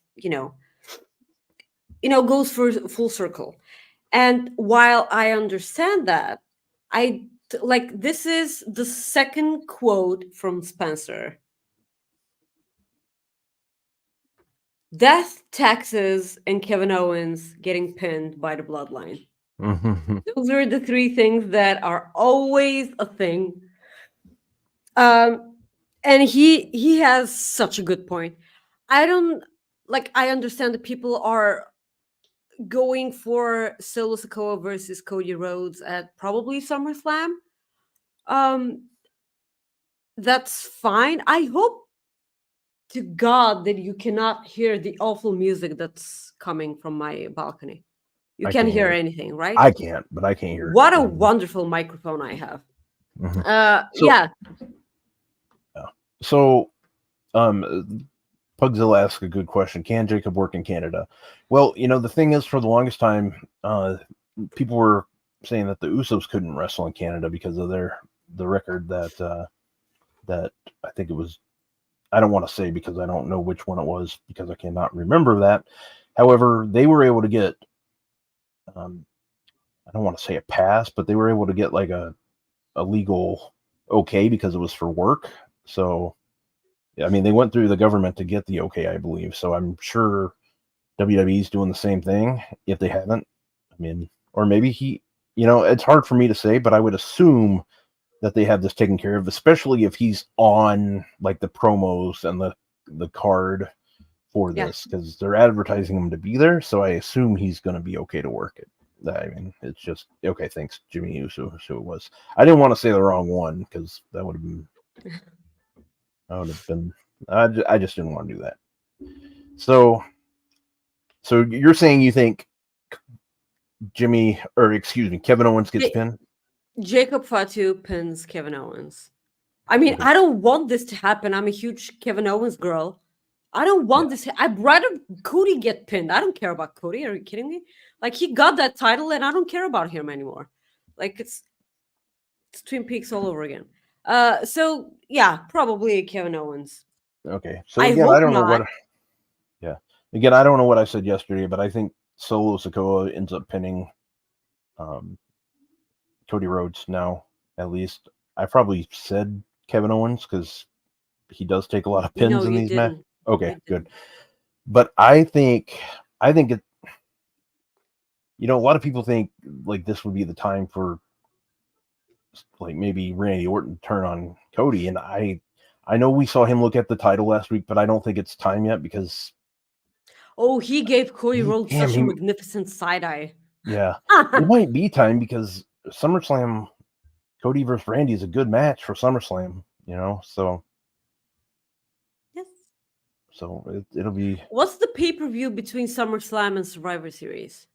goes for full circle. And while I understand that, this is the second quote from Spencer. Death, taxes, and Kevin Owens getting pinned by the Bloodline. Those are the three things that are always a thing. And he has such a good point. I understand that people are going for Solo Sikoa versus Cody Rhodes at probably SummerSlam. That's fine. I hope to God that you cannot hear the awful music that's coming from my balcony. You can't hear anything, right? I can't, but I can't hear it. What a wonderful microphone I have. So, Pugzilla asks a good question. Can Jacob work in Canada? Well, the thing is, for the longest time, people were saying that the Usos couldn't wrestle in Canada because of the record that I think it was. I don't want to say because I don't know which one it was because I cannot remember that. However, they were able to get, I don't want to say a pass, but they were able to get like a legal okay because it was for work. So, I mean, they went through the government to get the okay, I believe. So I'm sure WWE's doing the same thing if they haven't. I mean, or maybe it's hard for me to say, but I would assume that they have this taken care of, especially if he's on like the promos and the card for this, because they're advertising him to be there. So I assume he's going to be okay to work it. I mean, it's just okay. Thanks, Jimmy Uso. So it was. I didn't want to say the wrong one because that would have been. I just didn't want to do that. So you're saying you think Kevin Owens gets pinned? Jacob Fatu pins Kevin Owens. I mean, I don't want this to happen. I'm a huge Kevin Owens girl. I don't want this. I'd rather Cody get pinned. I don't care about Cody. Are you kidding me? Like, he got that title and I don't care about him anymore. Like, it's Twin Peaks all over again. So yeah, probably Kevin Owens. Okay. So again, I don't know what. Yeah. Again, I don't know what I said yesterday, but I think Solo Sikoa ends up pinning Cody Rhodes now. At least I probably said Kevin Owens because he does take a lot of No, pins in you these matches. didn't. Okay, You good. didn't. But I think it. You know, a lot of people think like this would be the time for like maybe Randy Orton to turn on Cody, and I know we saw him look at the title last week, but I don't think it's time yet because Oh, he gave Cody Rhodes damn, such a magnificent side eye. yeah, it might be time because SummerSlam, Cody versus Randy is a good match for SummerSlam, you know, so Yes. it'll be What's the pay-per-view between SummerSlam and Survivor Series?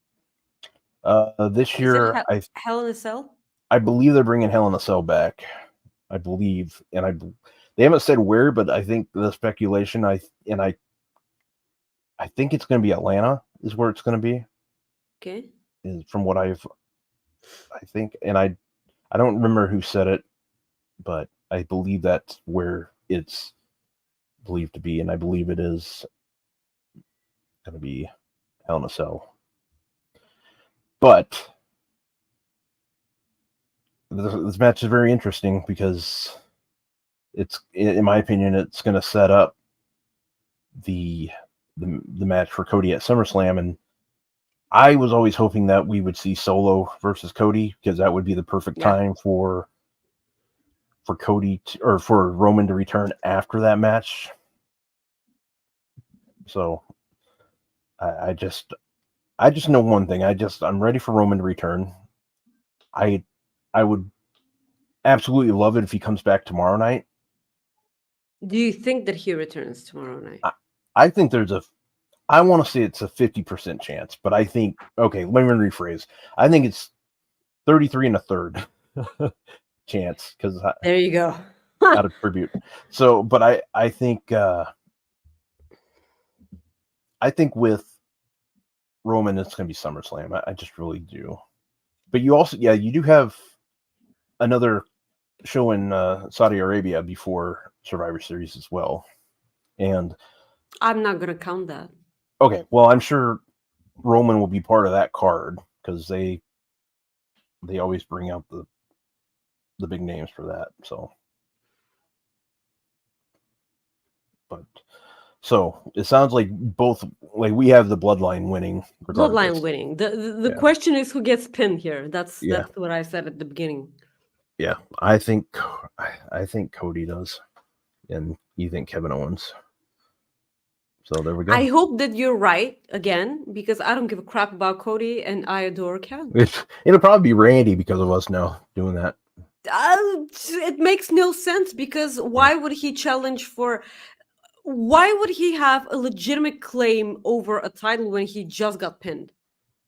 this Is it year. Hell in a Cell? I believe they're bringing Hell in a Cell back. I believe, and they haven't said where, but I think the speculation, I think it's going to be Atlanta is where it's going to be. Okay. Is from what I think, and I don't remember who said it, but I believe that's where it's believed to be, and I believe it is going to be Hell in a Cell. But this match is very interesting because it's, in my opinion, it's going to set up the match for Cody at SummerSlam, and I was always hoping that we would see Solo versus Cody because that would be the perfect time for Cody or for Roman to return after that match. So I just know one thing. I'm ready for Roman to return. I would absolutely love it if he comes back tomorrow night. Do you think that he returns tomorrow night? I think I want to say it's a 50% chance, but I think, okay, let me rephrase. I think it's 33 1/3 chance because there you go. out of tribute. So, but I think with Roman, it's going to be SummerSlam. I just really do. But you also, you do have another show in Saudi Arabia before Survivor Series as well. And I'm not going to count that. Okay, well, I'm sure Roman will be part of that card because they always bring out the big names for that. So, but it sounds like we have the bloodline winning. Bloodline winning. The question is who gets pinned here. That's what I said at the beginning. Yeah, I think Cody does, and you think Kevin Owens. So there we go. I hope that you're right again because I don't give a crap about Cody and I adore Kevin. It'll probably be Randy because of us now doing that. It makes no sense because why would he challenge for? Why would he have a legitimate claim over a title when he just got pinned?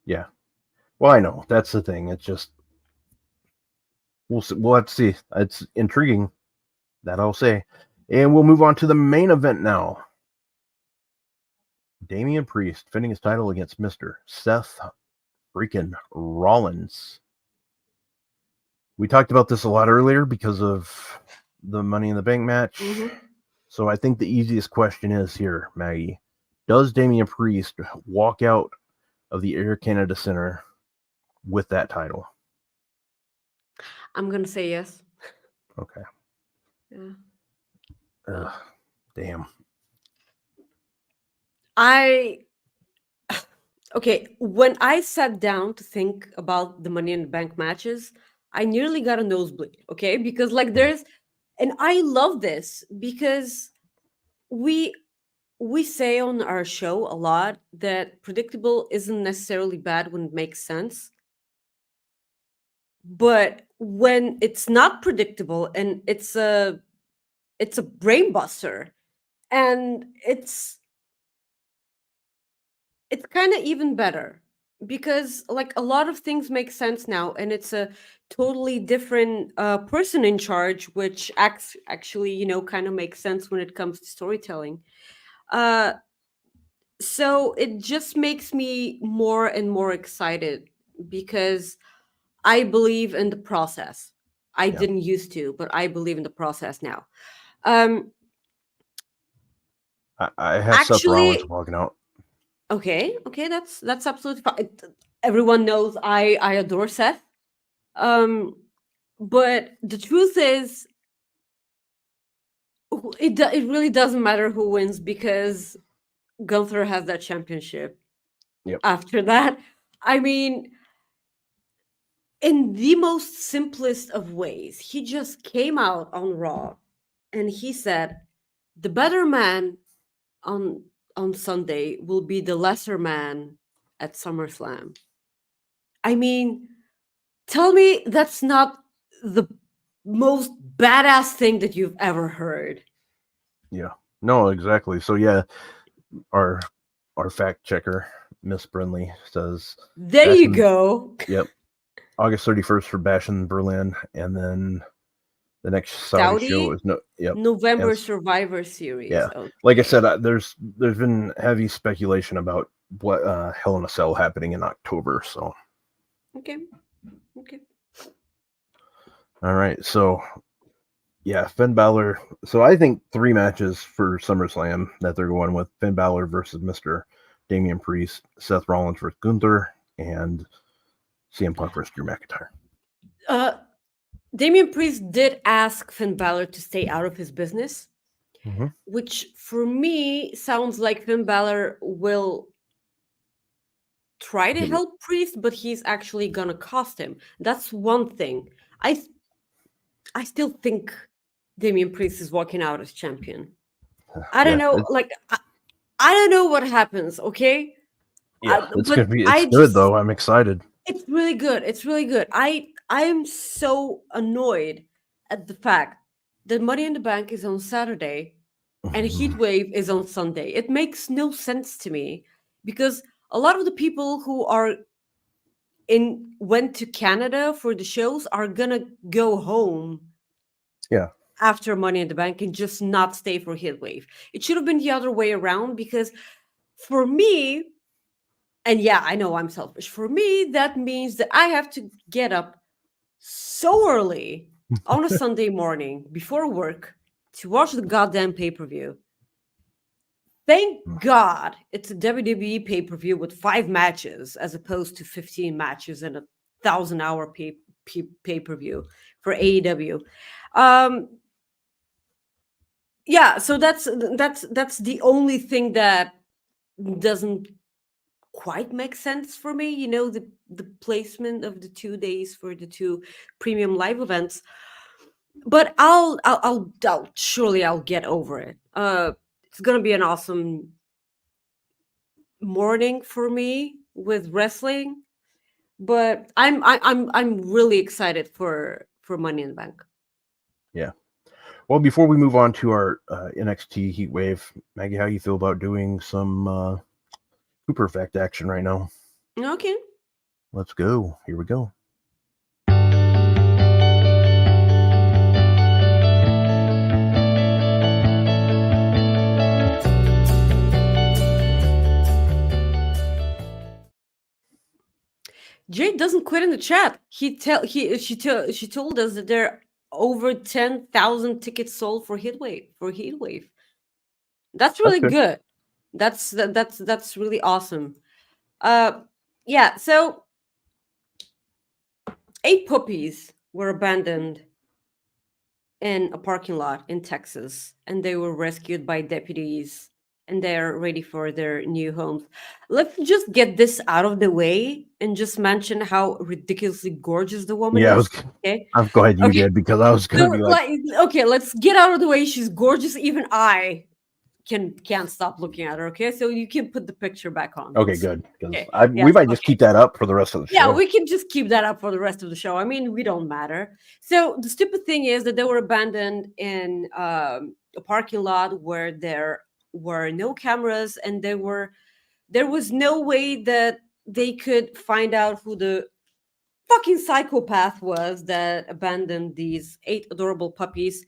Yeah. Well, I know. That's the thing. It's just we'll have to see. It's intriguing. That I'll say. And we'll move on to the main event now. Damian Priest defending his title against Mr. Seth freaking Rollins. We talked about this a lot earlier because of the Money in the Bank match. Mm-hmm. So I think the easiest question is here, Maggie. Does Damian Priest walk out of the Air Canada Center with that title? I'm going to say yes. Okay. Yeah. Damn. Okay, when I sat down to think about the Money in the Bank matches, I nearly got a nosebleed, okay? Because and I love this because we say on our show a lot that predictable isn't necessarily bad when it makes sense. But when it's not predictable and it's a brain buster and it's kind of even better because like a lot of things make sense now and it's a totally different person in charge, which actually kind of makes sense when it comes to storytelling. So it just makes me more and more excited because I believe in the process. I didn't used to, but I believe in the process now. I have Seth Rollins walking out. Okay, that's absolutely fine. Everyone knows I adore Seth. But the truth is, It really doesn't matter who wins because Gunther has that championship. Yep. After that, I mean, in the most simplest of ways, he just came out on Raw and he said, "The better man on Sunday will be the lesser man at SummerSlam." I mean, tell me that's not the most badass thing that you've ever heard. Yeah. No, exactly. So yeah, our fact checker, Miss Brinley, says There you Bastion- go. Yep. August 31st for Bash in Berlin, and then the next Saudi show is November And- Survivor Series. Yeah. Oh, Like I said, there's been heavy speculation about what Hell in a Cell happening in October. So okay. all right, so yeah, Finn Balor. So I think 3 matches for SummerSlam that they're going with: Finn Balor versus Mr. Damian Priest, Seth Rollins versus Gunther, and CM Punk versus Drew McIntyre. Damian Priest did ask Finn Balor to stay out of his business, Mhm. which for me sounds like Finn Balor will try to help Priest, but he's actually gonna cost him. That's one thing. I still think Damian Priest is walking out as champion. I don't know, like I don't know what happens. Okay, It's good though. I'm excited. It's really good. It's really good. I am so annoyed at the fact that Money in the Bank is on Saturday and Heatwave is on Sunday. It makes no sense to me because a lot of the people who went to Canada for the shows are gonna go home. Yeah. After Money in the Bank and just not stay for Heatwave. It should have been the other way around because for me, and yeah, I know I'm selfish. For me, that means that I have to get up so early on a Sunday morning before work to watch the goddamn pay-per-view. Thank God it's a WWE pay-per-view with 5 matches as opposed to 15 matches and a 1,000-hour pay-per-view for AEW. Yeah, so that's the only thing that doesn't quite make sense for me. You know, the placement of the 2 days for the 2 premium live events. But I'll surely I'll get over it. It's gonna be an awesome morning for me with wrestling. But I'm really excited for Money in the Bank. Yeah. Well, before we move on to our NXT Heatwave, Maggie, how you feel about doing some Cooper Effect action right now? Okay. Let's go. Here we go. Jade doesn't quit in the chat. She told us that there are over 10,000 tickets sold for Heatwave. That's really good. That's really awesome. Yeah, so 8 puppies were abandoned in a parking lot in Texas, and they were rescued by deputies, and they're ready for their new homes. Let's just get this out of the way and just mention how ridiculously gorgeous the woman is. Okay, I'm glad you did because I was going to be like, okay, let's get out of the way. She's gorgeous. Even I can't stop looking at her. Okay, so you can put the picture back on. Okay, good. Okay. We might just keep that up for the rest of the show. Yeah, we can just keep that up for the rest of the show. I mean, we don't matter. So the stupid thing is that they were abandoned in a parking lot where there were no cameras, and there was no way that they could find out who the fucking psychopath was that abandoned these 8 adorable puppies.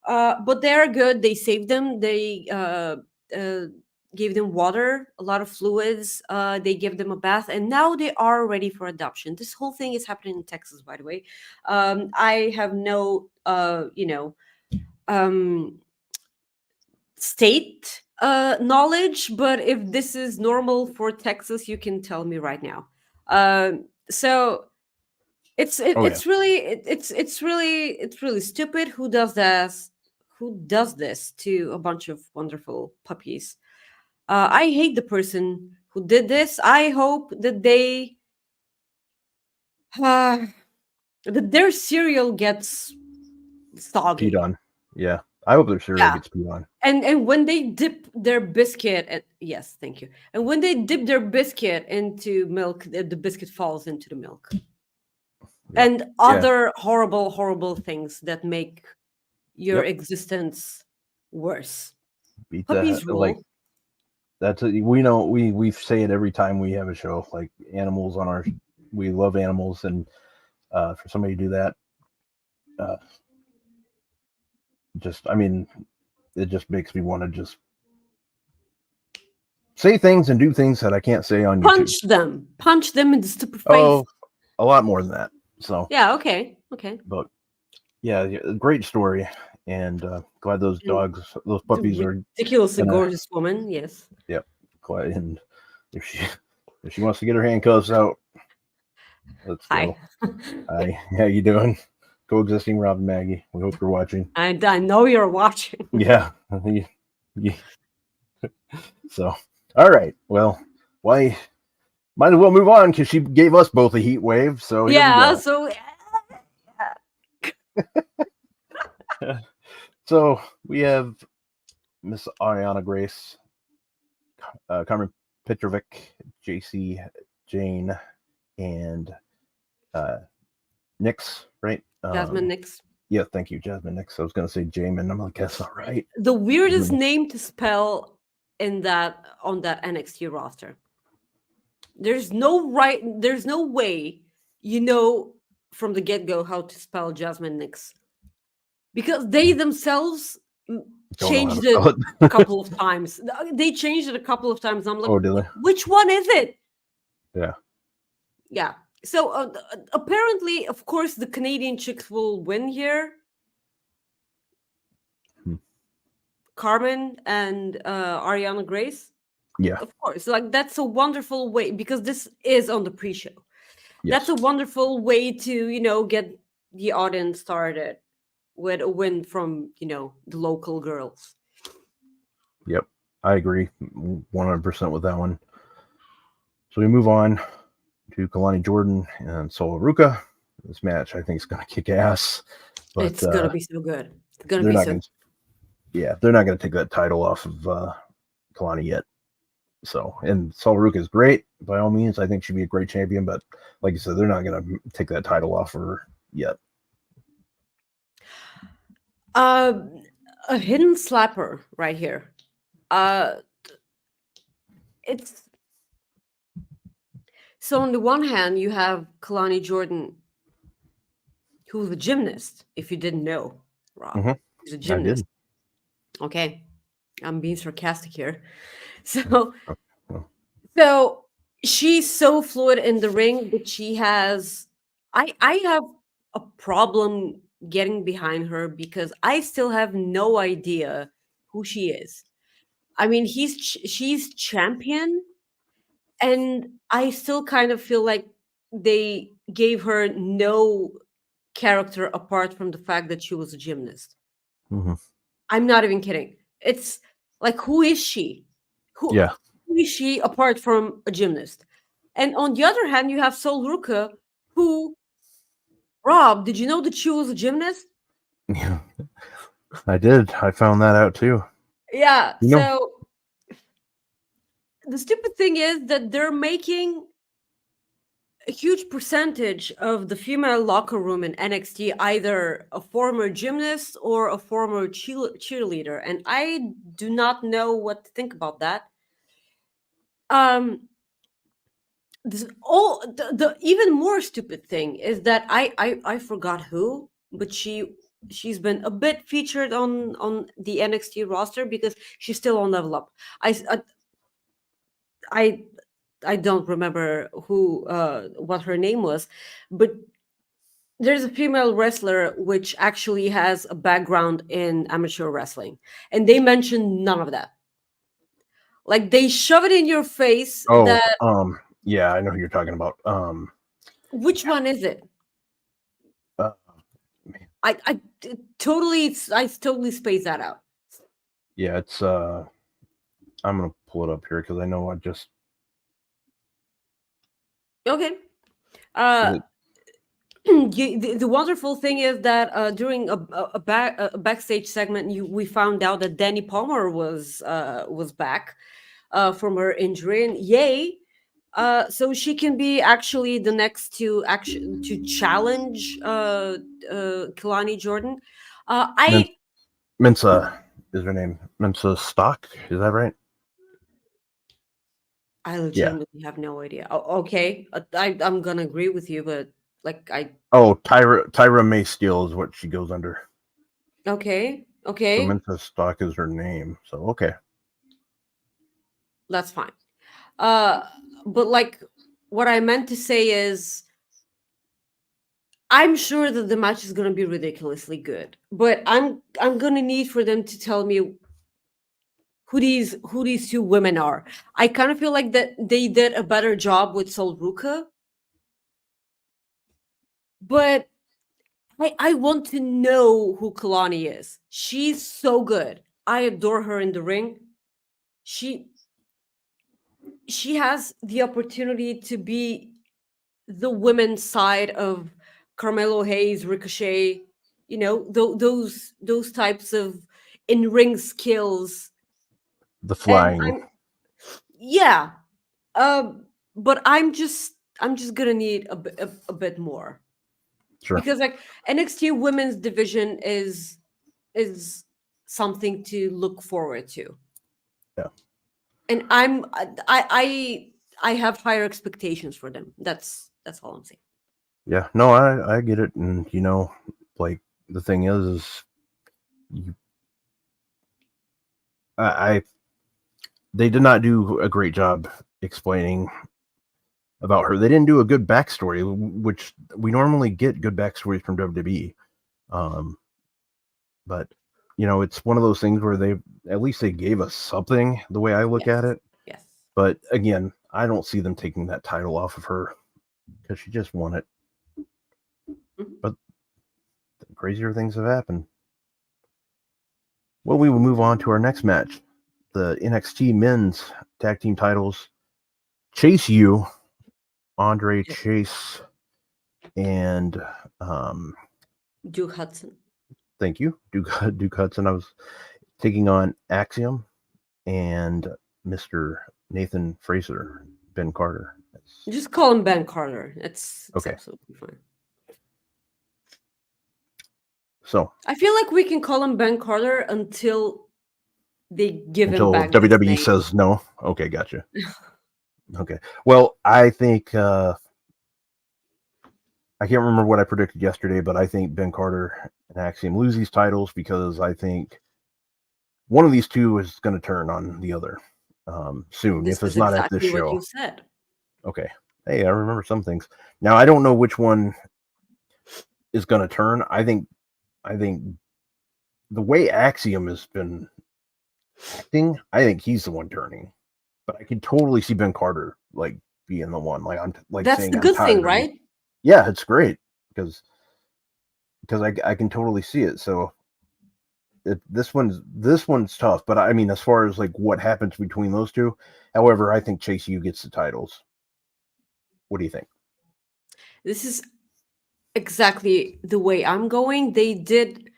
But they're good. They saved them. They gave them water, a lot of fluids. They gave them a bath, and now they are ready for adoption. This whole thing is happening in Texas, by the way. I have no, state knowledge, but if this is normal for Texas, you can tell me right now. So it's really stupid. Who does who does this to a bunch of wonderful puppies. I hate the person who did this. I hope that that their cereal gets soggy. Peed on. Yeah. I hope their cereal Yeah. gets peed on. And when they dip their biscuit, yes, thank you. And when they dip their biscuit into milk, the biscuit falls into the milk. Yeah. And other horrible, horrible things that make your existence worse. Beat Puppies that. rule. Like we know we say it every time we have a show. Like animals on our, we love animals, and for somebody to do that, it just makes me want to just say things and do things that I can't say on YouTube. Punch them in the stupid face. Oh, a lot more than that. So yeah, okay. But yeah, great story, and glad those dogs, those puppies are ridiculously gorgeous woman. Yes. Yep. Quite. And if she wants to get her handcuffs out, let's go. Hi. How you doing? Coexisting, Rob and Maggie. We hope you're watching. I know you're watching. Yeah. So, all right. Well, why? Might as well move on because she gave us both a heat wave. So yeah. So we have Miss Ariana Grace, Carmen Petrovic, JC Jane, and Nix, right? Jasmine Nix. Yeah, thank you, Jasmine Nix. I was going to say Jamin. I'm like, that's not right. The weirdest name to spell on that NXT roster. There's no way you know from the get-go how to spell Jasmine Nix. Because they themselves changed it a couple of times. They changed it a couple of times. I'm like, oh, did they? Which one is it? Yeah. Yeah. So apparently, of course, the Canadian chicks will win here. Carmen and Ariana Grace. Yeah. Of course. Like, that's a wonderful way, because this is on the pre-show. Yes. That's a wonderful way to, get the audience started with a win from, the local girls. Yep. I agree 100% with that one. So we move on to Kalani Jordan and Solo Ruka. This match, I think, is going to kick ass. But it's going to be so good. It's going to be so Yeah, they're not going to take that title off of Kalani yet. So, and Solo Ruka is great, by all means. I think she'd be a great champion, but like you said, they're not going to take that title off her yet. A hidden slapper right here. It's so on the one hand, you have Kalani Jordan, who's a gymnast. If you didn't know, Rob, he's a gymnast. Okay, I'm being sarcastic here. So she's so fluid in the ring, but she has. I have a problem getting behind her because I still have no idea who she is. I mean, she's champion, and I still kind of feel like they gave her no character apart from the fact that she was a gymnast. I'm not even kidding. It's like, who is she? Who is she apart from a gymnast? And on the other hand, you have Sol Ruka, who, Rob, did you know that she was a gymnast? Yeah, I did. I found that out too. Yeah. So the stupid thing is that they're making a huge percentage of the female locker room in NXT either a former gymnast or a former cheerleader, and I do not know what to think about that. The even more stupid thing is that I forgot who, but she's been a bit featured on the NXT roster because she's still on Level Up. I don't remember what her name was, but there's a female wrestler which actually has a background in amateur wrestling, and they mentioned none of that. Like, they shove it in your face. Yeah, I know who you're talking about. Which one is it? I totally spaced that out. Yeah, it's I'm gonna pull it up here because I know I just Okay. it- The wonderful thing is that during a backstage segment, we found out that Danny Palmer was back from her injury, and yay! So she can be actually the next to challenge Kalani Jordan. Min- I Mensa is her name. Mensa Stock, is that right? I Yeah. legitimately have no idea. Okay, I'm gonna agree with you, but like Oh, Tyra May Steele is what she goes under. okay, So Mensa Stock is her name. So okay. that's fine. But like what I meant to say is I'm sure that the match is gonna be ridiculously good, but I'm gonna need for them to tell me who these two women are. I kind of feel like that they did a better job with Sol Ruka, but I want to know who Kalani is. She's so good. I adore her in the ring. She she has the opportunity to be the women's side of Carmelo Hayes, Ricochet, those types of in ring skills. The And flying. yeah, but I'm just gonna need a bit more Sure. because like NXT Women's Division is something to look forward to. Yeah. And I have higher expectations for them. That's all I'm saying. Yeah. No, I get it. And like the thing is you, I they did not do a great job explaining about her. They didn't do a good backstory, which we normally get good backstories from WWE. But it's one of those things where at least they gave us something. The way I look at Yes. it, Yes. but again, I don't see them taking that title off of her because she just won it. Mhm. But crazier things have happened. Well, we will move on to our next match, the NXT Men's Tag Team Titles. Chase U, Andre Yes. Chase, and Duke Hudson. thank you, Duke Hudson. I was taking on Axiom and Mr. Nathan Fraser, Ben Carter. Just call him Ben Carter. It's Okay. absolutely fine. So I feel like we can call him Ben Carter until they give him until back this WWE name. says no. Okay, gotcha. Okay. Well, I think I can't remember what I predicted yesterday, but I think Ben Carter and Axiom lose these titles because I think one of these two is going to turn on the other soon, This if it's is not at this exactly what show. you said. Okay. Hey, I remember some things. Now I don't know which one is going to turn. I think the way Axiom has been acting, I think he's the one turning. But I can totally see Ben Carter like being the one. Like I'm like That's saying the I'm good thing, tired of right? Yeah, it's great because I can totally see it. So this one's tough, but I mean, as far as like what happens between those two, however, I think Chase U gets the titles. What do you think? This is exactly the way I'm going. They did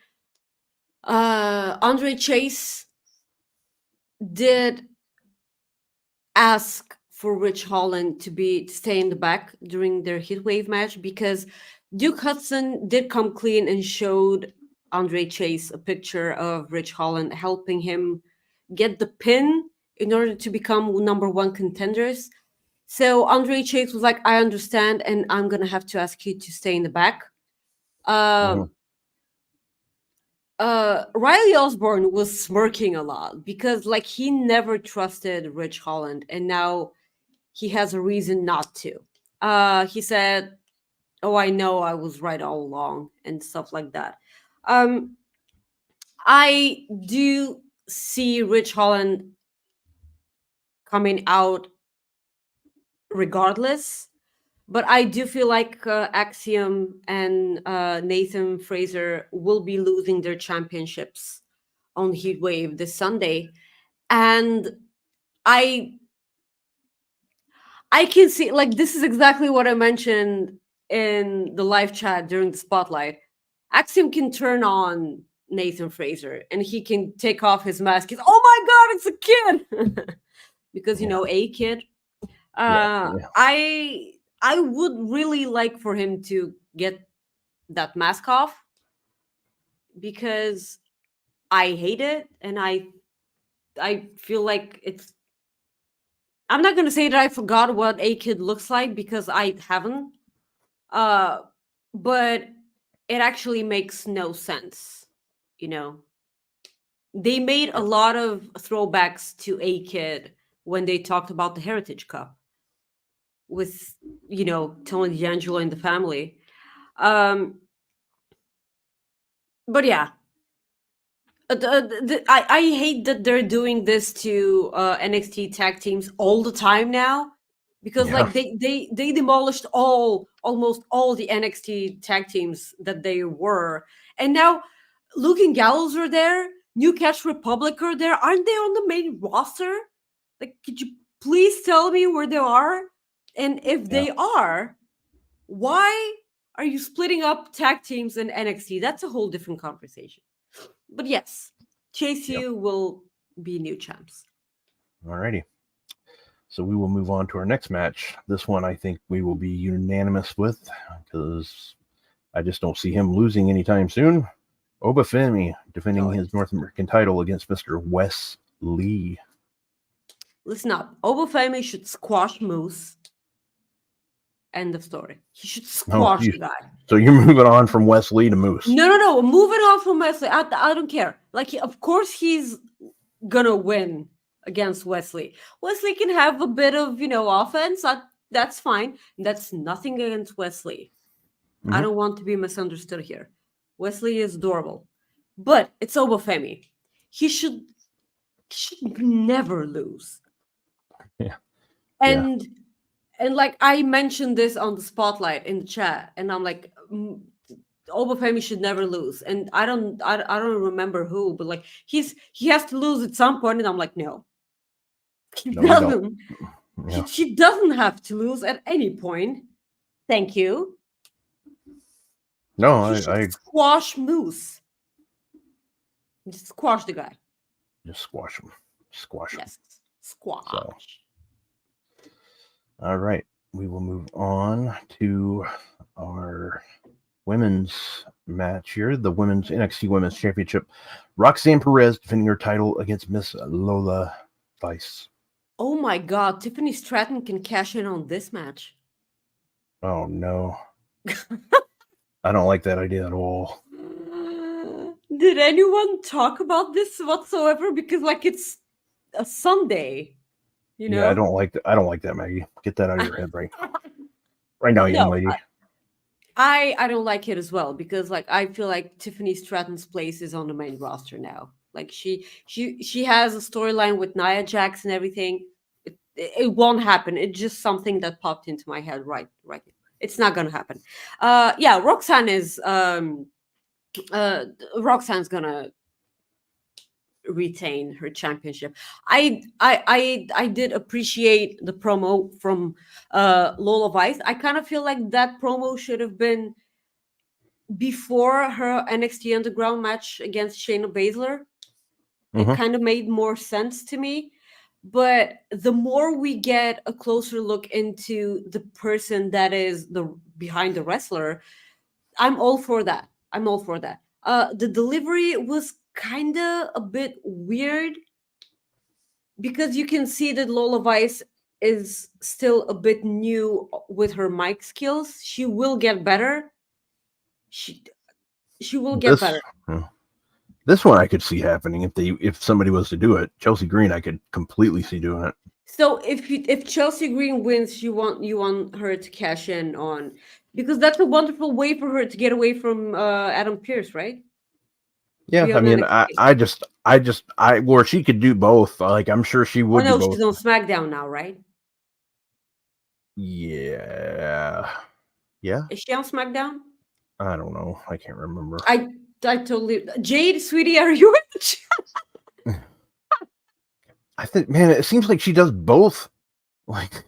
Andre Chase did ask for Rich Holland to stay in the back during their Heatwave match because Duke Hudson did come clean and showed Andre Chase a picture of Rich Holland helping him get the pin in order to become number one contenders. So Andre Chase was like, I understand, and I'm gonna have to ask you to stay in the back. Mhm. Riley Osborne was smirking a lot because like he never trusted Rich Holland, and now he has a reason not to. He said, "Oh, I know I was right all along," and stuff like that. Um, I do see Rich Holland coming out regardless, But I do feel like Axiom and Nathan Fraser will be losing their championships on Heatwave this Sunday. And I I can see, like, this is exactly what I mentioned in the live chat during the spotlight. Axiom can turn on Nathan Fraser and he can take off his mask. He's, oh my god, it's a kid. Because a kid. Yeah. I would really like for him to get that mask off because I hate it, and I feel like it's. I'm not gonna say that I forgot what a kid looks like because I haven't. Uh, but it actually makes no sense. You know, they made a lot of throwbacks to a kid when they talked about the Heritage Cup with Tony D'Angelo and the family. But yeah, I hate that they're doing this to NXT tag teams all the time now, because Yeah. like they demolished almost all the NXT tag teams that they were, and now Luke and Gallows are there, New Catch Republic are there. Aren't they on the main roster? Like, could you please tell me where they are? And if they are, why are you splitting up tag teams in NXT? That's a whole different conversation. But yes, Chase U will be new champs. Alrighty. So we will move on to our next match. This one I think we will be unanimous with because I just don't see him losing anytime soon. Obafemi defending his North American title against Mr. Wes Lee. Listen up. Obafemi should squash Moose. End of story. He should squash the guy. So you're moving on from Wes Lee to Moose? No. Moving on from Wesley. I don't care. Like, of course he's gonna win against Wesley. Wesley can have a bit of offense. That's fine. That's nothing against Wesley. Mm-hmm. I don't want to be misunderstood here. Wesley is adorable, but it's Obafemi. He should never lose. Yeah. And like I mentioned this on the spotlight in the chat, and I'm like, Obafemi should never lose. And I don't remember who, but like he has to lose at some point, and I'm like, no, he doesn't. Yeah. He doesn't have to lose at any point. Thank you. No, I squash Moose. Just squash the guy. Just squash him. Squash him. Yes, squash. So. All right, we will move on to our women's match here, the women's NXT Women's Championship. Roxanne Perez defending her title against Miss Lola Vice. Oh my God, Tiffany Stratton can cash in on this match. Oh no. I don't like that idea at all. Did anyone talk about this whatsoever? Because like it's a Sunday. Yeah, I don't like that. I don't like that, Maggie. Get that out of your head right now, young lady. I don't like it as well because like I feel like Tiffany Stratton's place is on the main roster now. Like she has a storyline with Nia Jax and everything. It won't happen. It's just something that popped into my head right. It's not gonna happen. Yeah, Roxanne is Roxanne's gonna retain her championship. I did appreciate the promo from Lola Vice. I kind of feel like that promo should have been before her NXT Underground match against Shayna Baszler. Mm-hmm. It kind of made more sense to me. But the more we get a closer look into the person that is behind the wrestler, I'm all for that. The delivery was kind of a bit weird because you can see that Lola Vice is still a bit new with her mic skills. She will get better. She will get better. This one I could see happening if somebody was to do it. Chelsea Green, I could completely see doing it. So if Chelsea Green wins, you want her to cash in on, because that's a wonderful way for her to get away from Adam Pearce, right? Yeah, I mean, where she could do both. Like, I'm sure she would. Oh no, do both. she's on SmackDown now, right? Yeah. Is she on SmackDown? I don't know. I can't remember. I totally. Jade, sweetie, are you in the chat? I think, man, it seems like she does both. Like,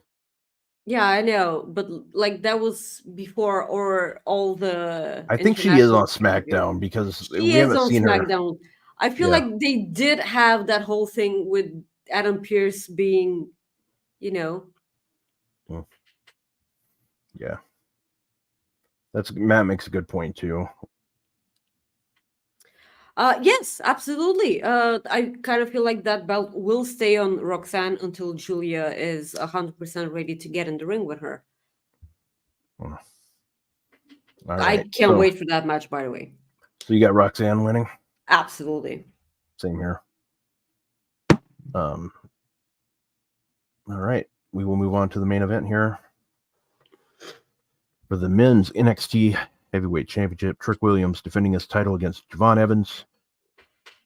Yeah, I know, but like that was before or all the I think she is on international champion. SmackDown because She we is haven't on seen her. SmackDown. I feel Yeah. like they did have that whole thing with Adam Pearce being, you know. Yeah. Matt makes a good point too. Yes, absolutely. I kind of feel like that belt will stay on Roxanne until Julia is 100% ready to get in the ring with her. All I right. can't wait for that match, by the way. So you got Roxanne winning? Absolutely. Same here. All right. We will move on to the main event here. For the men's NXT Heavyweight Championship, Trick Williams defending his title against Javon Evans,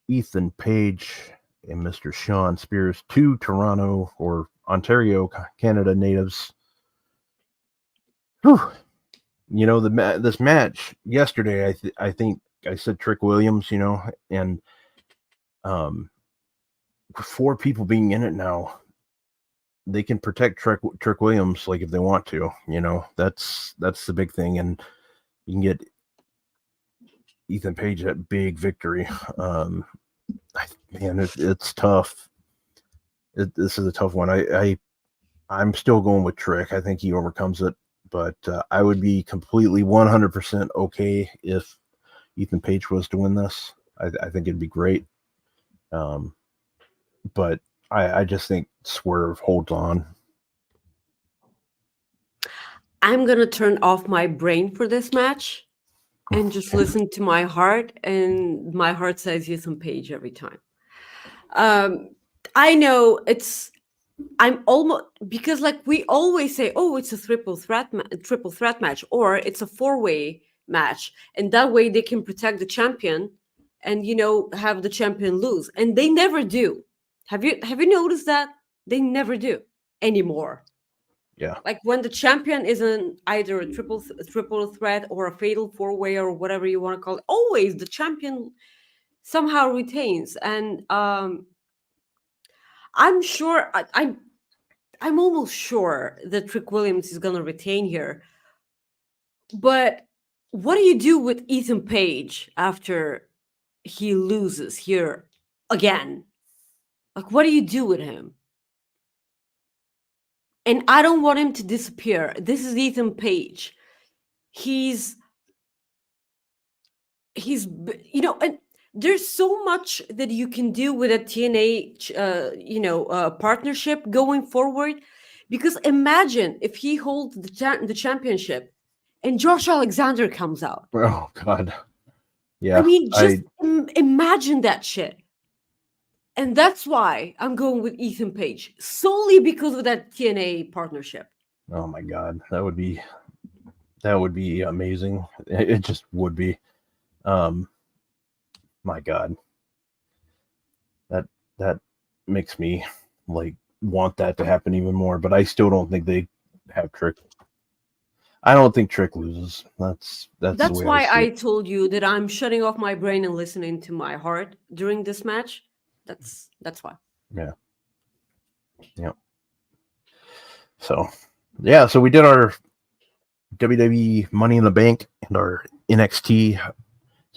Ethan Page, and Mr. Sean Spears, two Toronto or Ontario, Canada natives. Whew. You know, this match yesterday, I think I said Trick Williams, you know, and 4 people being in it now, they can protect Trick Williams like if they want to, you know. That's the big thing, and you can get Ethan Page that big victory. Man, it's tough. This is a tough one. I'm still going with Trick. I think he overcomes it, but I would be completely 100% okay if Ethan Page was to win this. I think it'd be great. But I just think Swerve holds on. I'm going to turn off my brain for this match and just listen to my heart. And my heart says Ethan Page every time. I know I'm almost, because like we always say, oh, it's a triple threat match, or it's a 4-way match. And that way they can protect the champion and, you know, have the champion lose. And they never do. Have you noticed that? They never do anymore. Yeah. Like when the champion is in either a triple threat or a fatal 4-way or whatever you want to call it, always the champion somehow retains. And I'm sure I'm almost sure that Trick Williams is going to retain here. But what do you do with Ethan Page after he loses here again? Like, what do you do with him? And I don't want him to disappear. This is Ethan Page. He's you know, and there's so much that you can do with a TNA partnership going forward, because imagine if he holds the championship and Josh Alexander comes out. Oh God. Yeah. I mean, just imagine that shit. And that's why I'm going with Ethan Page, solely because of that TNA partnership. Oh my God, that would be amazing. It just would be. My God, that makes me like want that to happen even more. But I still don't think they have Trick. I don't think Trick loses. That's the way why I it. told you that I'm shutting off my brain and listening to my heart during this match. That's why. Yeah. Yeah. So we did our WWE Money in the Bank and our NXT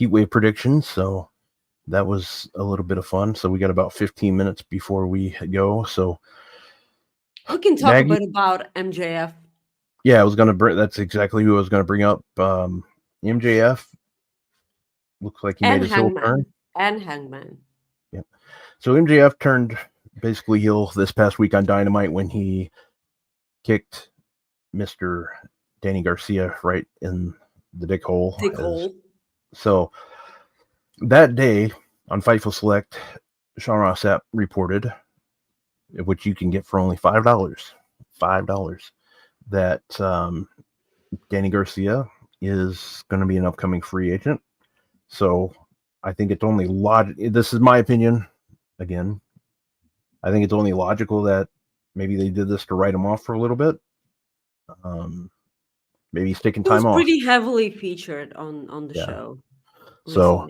Heatwave predictions. So that was a little bit of fun. So we got about 15 minutes before we go. So we can talk a bit about MJF. Yeah, I was going to bring. That's exactly who I was going to bring up. MJF looks like he made his heel turn. And Hangman. Yeah. So MJF turned basically heel this past week on Dynamite when he kicked Mr. Danny Garcia right in the dick hole. So that day on Fightful Select, Sean Ross Sapp reported, which you can get for only $5, that Danny Garcia is going to be an upcoming free agent. So I think it's only this is my opinion. Again, I think it's only logical that maybe they did this to write him off for a little bit. Maybe he's taking He was time off. pretty heavily featured on the Yeah. show. So,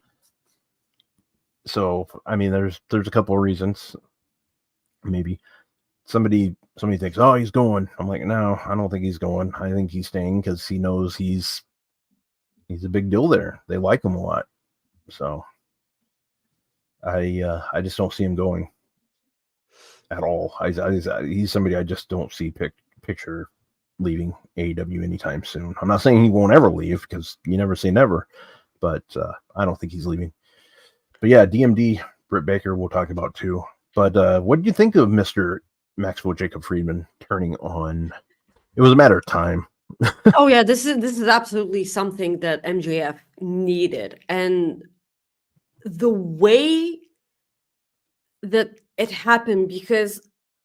recently. I mean, there's a couple of reasons. Maybe somebody thinks, oh, he's going. I'm like, no, I don't think he's going. I think he's staying because he knows he's a big deal there. They like him a lot. So I just don't see him going at all. He's somebody I just don't see picture leaving AEW anytime soon. I'm not saying he won't ever leave because you never say never, but I don't think he's leaving. But yeah, DMD, Britt Baker, we'll talk about too. But what did you think of Mr. Maxwell Jacob Friedman turning on? It was a matter of time. Oh yeah, this is absolutely something that MJF needed, and the way that it happened, because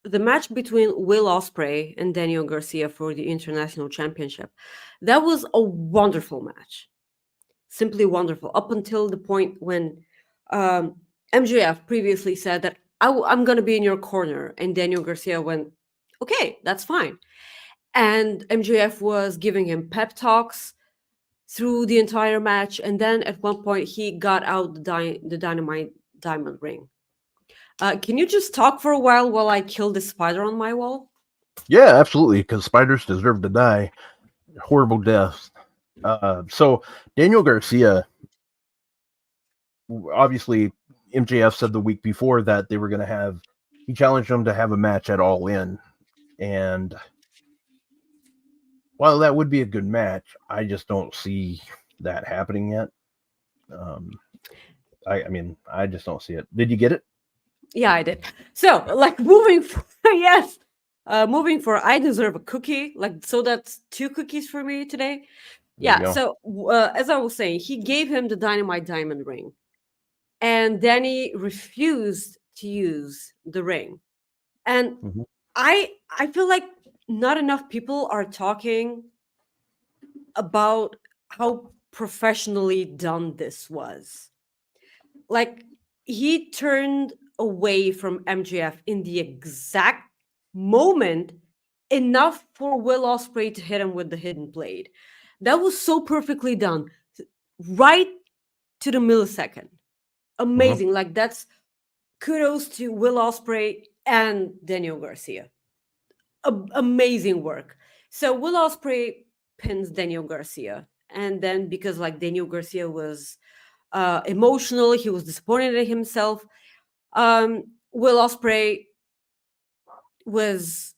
the match between Will Ospreay and Daniel Garcia for the International Championship, that was a wonderful match, simply wonderful, up until the point when MJF previously said that I'm going to be in your corner, and Daniel Garcia went, okay, that's fine. And MJF was giving him pep talks through the entire match, and then at one point he got out the dynamite diamond ring. Can you just talk for a while I kill the spider on my wall? Yeah, absolutely, because spiders deserve to die horrible deaths. So Daniel Garcia, obviously, MJF said the week before that they were going to have, he challenged him to have a match at All In. And while that would be a good match, I just don't see that happening yet. I mean, I just don't see it. Did you get it? Yeah, I did. So, like, moving for, yes, moving for, I deserve a cookie. Like, so that's 2 cookies for me today. There you Yeah. go. So, as I was saying, he gave him the dynamite diamond ring, and Danny refused to use the ring. And Mhm. I feel like not enough people are talking about how professionally done this was. Like, he turned away from MJF in the exact moment enough for Will Ospreay to hit him with the hidden blade. That was so perfectly done, right to the millisecond. Amazing. Like, that's kudos to Will Ospreay and Daniel Garcia. Amazing work. So Will Ospreay pins Daniel Garcia, and then because like Daniel Garcia was emotional, he was disappointed in himself. Will Ospreay was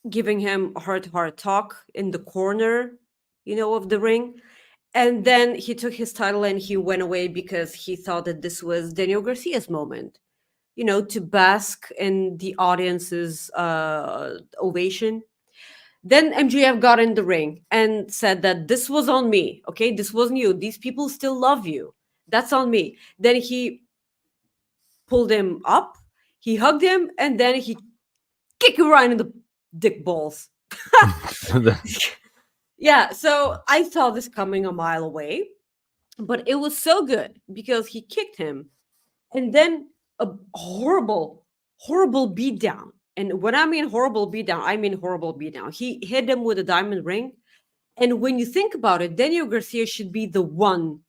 giving him a heart-to-heart talk in the corner, of the ring. And then he took his title and he went away because he thought that this was Daniel Garcia's moment, to bask in the audience's ovation. Then MJF got in the ring and said that this was on me. Okay, this wasn't you. These people still love you. That's on me. Then he pulled him up, he hugged him, and then he kicked him right in the dick balls. Yeah, so I saw this coming a mile away, but it was so good because he kicked him, and then a horrible, horrible beatdown. And when I mean horrible beatdown, I mean horrible beatdown. He hit him with a diamond ring. And when you think about it, Daniel Garcia should be the one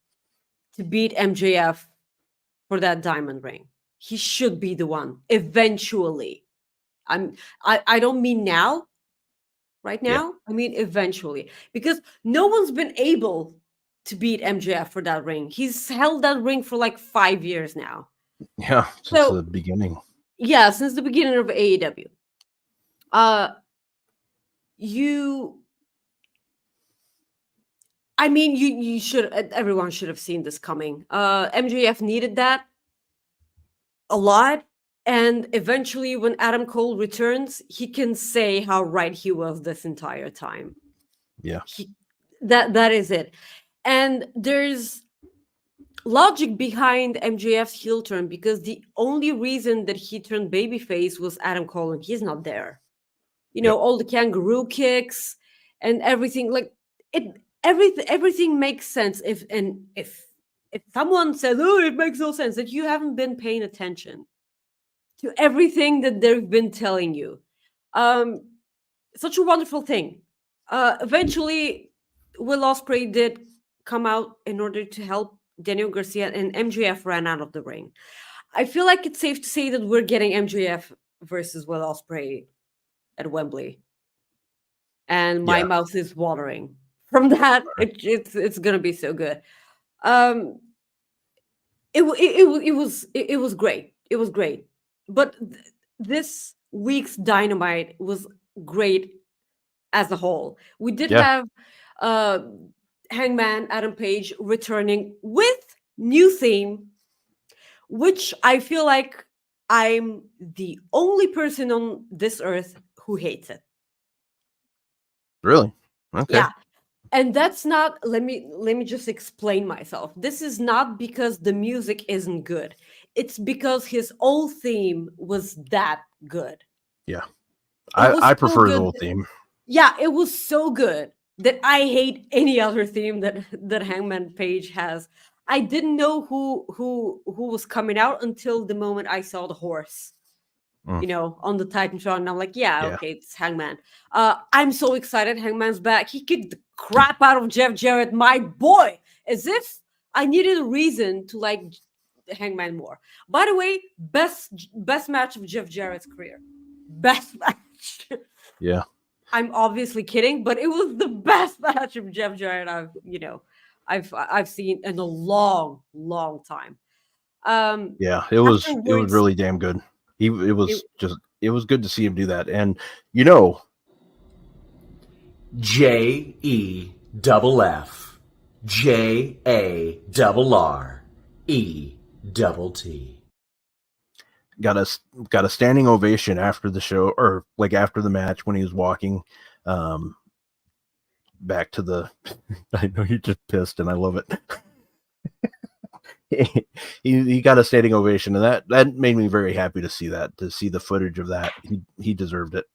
to beat MJF for that diamond ring. He should be the one eventually. I don't mean now, right now. Yeah. I mean eventually, because no one's been able to beat MJF for that ring. He's held that ring for like 5 years now. Yeah, since the beginning. Yeah, since the beginning of AEW. You should, everyone should have seen this coming. MJF needed that a lot. And eventually, when Adam Cole returns, he can say how right he was this entire time. Yeah. That is it. And there's logic behind MJF's heel turn, because the only reason that he turned babyface was Adam Cole, and he's not there. All the kangaroo kicks and everything, like it. Everything makes sense if someone says, "Oh, it makes no sense," that you haven't been paying attention to everything that they've been telling you. Such a wonderful thing. Eventually, Will Ospreay did come out in order to help Daniel Garcia, and MJF ran out of the ring. I feel like it's safe to say that we're getting MJF versus Will Ospreay at Wembley, and my Yeah. mouth is watering from that. It's gonna be so good. Um, it was great. It was great, but this week's Dynamite was great as a whole. We did Yeah. have uh, Hangman Adam Page returning with new theme, which I feel like I'm the only person on this earth who hates it. Really? Okay. Yeah. And that's not, let me just explain myself. This is not because the music isn't good. It's because his old theme was that good. Yeah. It was I so prefer his good. old theme. Yeah, it was so good that I hate any other theme that Hangman Page has. I didn't know who was coming out until the moment I saw the horse, on the Titantron, and I'm like, yeah, Yeah. okay, it's Hangman. I'm so excited Hangman's back. He kicked the crap out of Jeff Jarrett, my boy, as if I needed a reason to like Hangman more. By the way, best match of Jeff Jarrett's career. Best match. Yeah. I'm obviously kidding, but it was the best match of Jeff Jarrett I've seen in a long, long time. Yeah. It was Afterwards, really damn good. It was good to see him do that. And JEFF JARRETT. got a standing ovation after the show, or like after the match when he was walking back to the I know you're just pissed and I love it. he got a standing ovation, and that made me very happy to see the footage of that. He deserved it.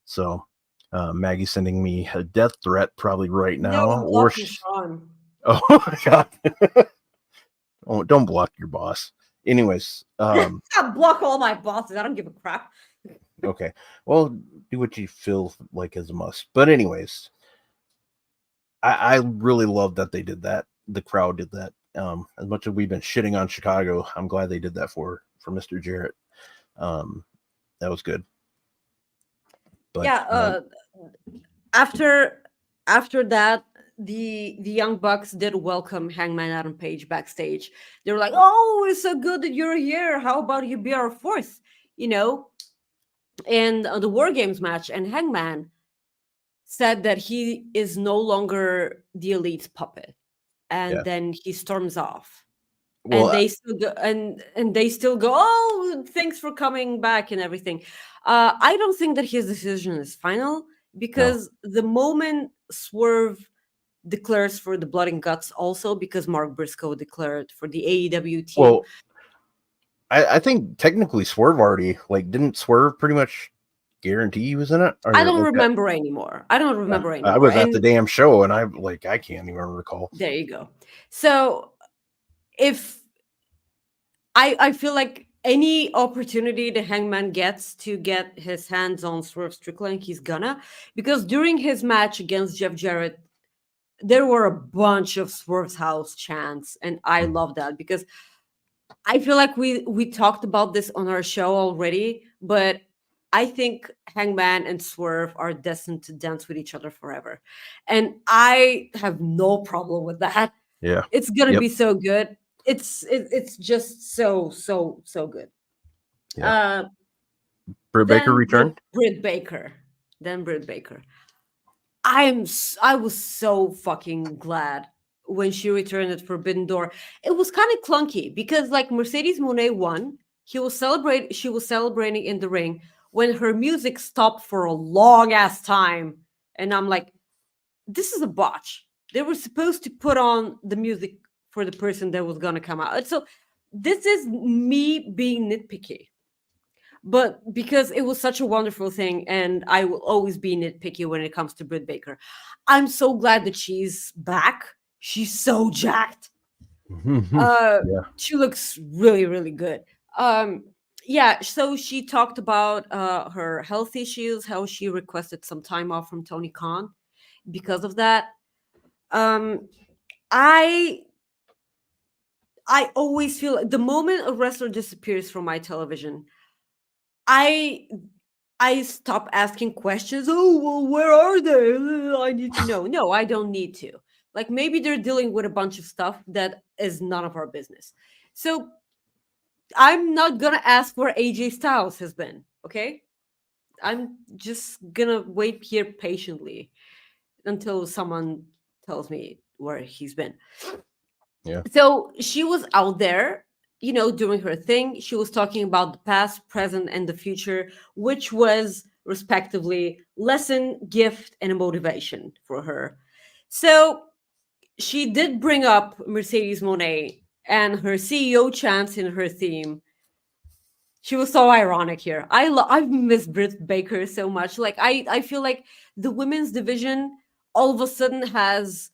So Maggie sending me a death threat probably right now. no, Or Sean. oh my god. Oh, don't block your boss. Anyways, I block all my bosses. I don't give a crap. okay. Well, do what you feel like is a must. But anyways, I really love that they did that. The crowd did that. As much as we've been shitting on Chicago, I'm glad they did that for Mr. Jarrett. That was good. But Yeah. After that, the Young Bucks did welcome Hangman Adam Page backstage. They were like, "Oh, it's so good that you're here. How about you be our fourth?" And the War Games match, and Hangman said that he is no longer the Elite's puppet, and Yeah. then he storms off. well, And they still go, and they still go, "Oh, thanks for coming back," and everything. I don't think that his decision is final, because the moment Swerve declares for the Blood and Guts, also because Mark Briscoe declared for the AEW team. well, I think technically Swerve already, like, didn't Swerve pretty much guarantee he was in it? Or I don't like remember anymore. I don't remember anymore. I was at And the damn show, and I can't even recall. there you go. So if I feel like any opportunity the Hangman gets to get his hands on Swerve Strickland, he's gonna, because during his match against Jeff Jarrett, there were a bunch of Swerve's house chants, and I love that, because I feel like we talked about this on our show already, but I think Hangman and Swerve are destined to dance with each other forever, and I have no problem with that. Yeah. It's gonna Yep. be so good. It's just so good. Yeah. Britt Baker Then returned. Britt Baker. I was so fucking glad when she returned at Forbidden Door. It was kind of clunky because, like, Mercedes Mone won. She was celebrating in the ring when her music stopped for a long ass time, and I'm like, this is a botch. They were supposed to put on the music for the person that was gonna come out. So this is me being nitpicky. But because it was such a wonderful thing, and I will always be nitpicky when it comes to Britt Baker, I'm so glad that she's back. She's so jacked. Yeah. She looks really, really good. Yeah, so she talked about her health issues, how she requested some time off from Tony Khan, because of that. I always feel like the moment a wrestler disappears from my television, I stop asking questions. Oh, well, where are they? I need to know. No, I don't need to. Like maybe they're dealing with a bunch of stuff that is none of our business. So I'm not gonna ask where AJ Styles has been. Okay, I'm just gonna wait here patiently until someone tells me where he's been. Yeah. So she was out there, doing her thing. She was talking about the past, present, and the future, which was respectively lesson, gift, and a motivation for her. So she did bring up Mercedes Monet and her CEO chants in her theme. She was so ironic here. I've missed Britt Baker so much. Like I feel like the women's division all of a sudden has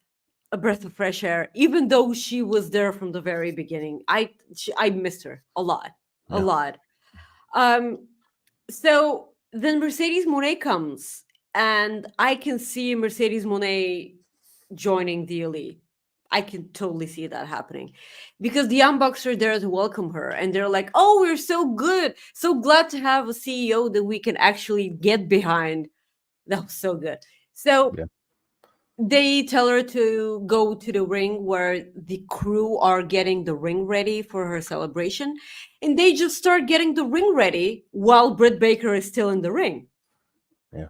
a breath of fresh air, even though she was there from the very beginning. I missed her a lot, a Yeah. lot. So then Mercedes Monet comes, and I can see Mercedes Monet joining the elite. I can totally see that happening because the Young Bucks are there to welcome her, and they're like, "Oh, we're so good, so glad to have a CEO that we can actually get behind." That was so good. So Yeah. they tell her to go to the ring where the crew are getting the ring ready for her celebration, and they just start getting the ring ready while Britt Baker is still in the ring. Yeah.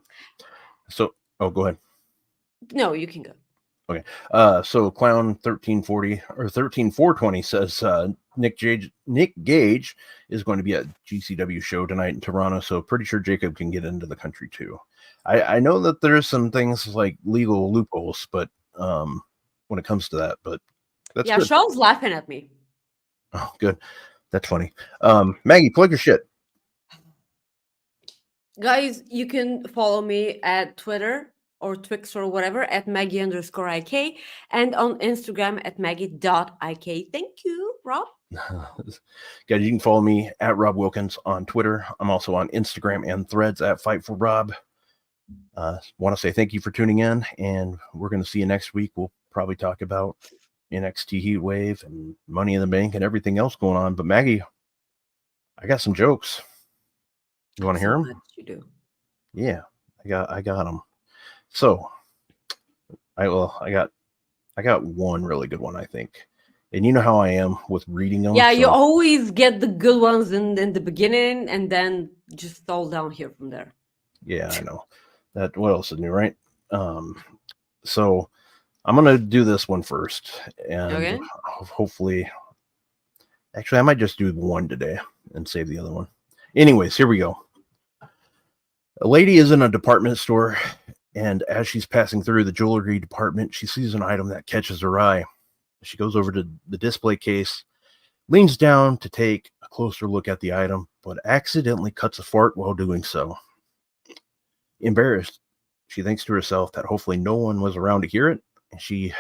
So, go ahead. No, you can go. Okay. So Clown 1340 or 13420 says Nick Gage is going to be at GCW show tonight in Toronto, so pretty sure Jacob can get into the country too. I know that there's some things like legal loopholes, but when it comes to that, but that's Yeah, good. Charles laughing at me. Oh, good. That's funny. Maggie, plug your shit. Guys, you can follow me at Twitter or Twix or whatever at Maggie_IK and on Instagram at Maggie.IK. Thank you, Rob. Guys, you can follow me at Rob Wilkins on Twitter. I'm also on Instagram and Threads at Fight for Rob. Want to say thank you for tuning in, and we're going to see you next week. We'll probably talk about NXT Heatwave and Money in the Bank and everything else going on. But Maggie, I got some jokes. You want to hear them? You do. Yeah, I got them. So, I got one really good one, I think. And you know how I am with reading them. Yeah, so, you always get the good ones in the beginning and then just fall down here from there. Yeah, I know. That what else is new, right? So I'm gonna do this one first, and Okay. hopefully, actually, I might just do one today and save the other one. Anyways, here we go. A lady is in a department store, and as she's passing through the jewelry department, she sees an item that catches her eye. She goes over to the display case, leans down to take a closer look at the item, but accidentally cuts a fart while doing so. Embarrassed, she thinks to herself that hopefully no one was around to hear it, and she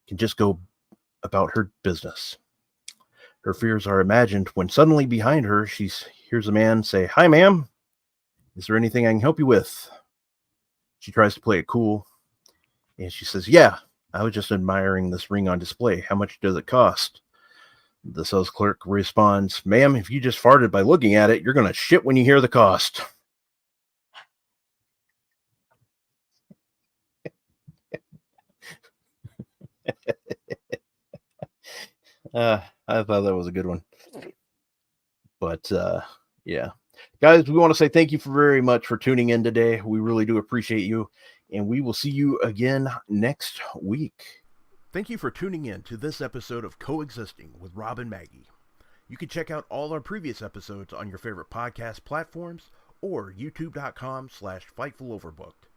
can just go about her business. Her fears are imagined when suddenly behind her, she hears a man say, "Hi, ma'am. Is there anything I can help you with?" She tries to play it cool, and she says, "Yeah, I was just admiring this ring on display. How much does it cost?" The sales clerk responds, "Ma'am, if you just farted by looking at it, you're going to shit when you hear the cost." I thought that was a good one. But yeah, guys, we want to say thank you very much for tuning in today. We really do appreciate you, and we will see you again next week. Thank you for tuning in to this episode of Coexisting with Rob and Maggie. You can check out all our previous episodes on your favorite podcast platforms or youtube.com/FightfulOverbooked.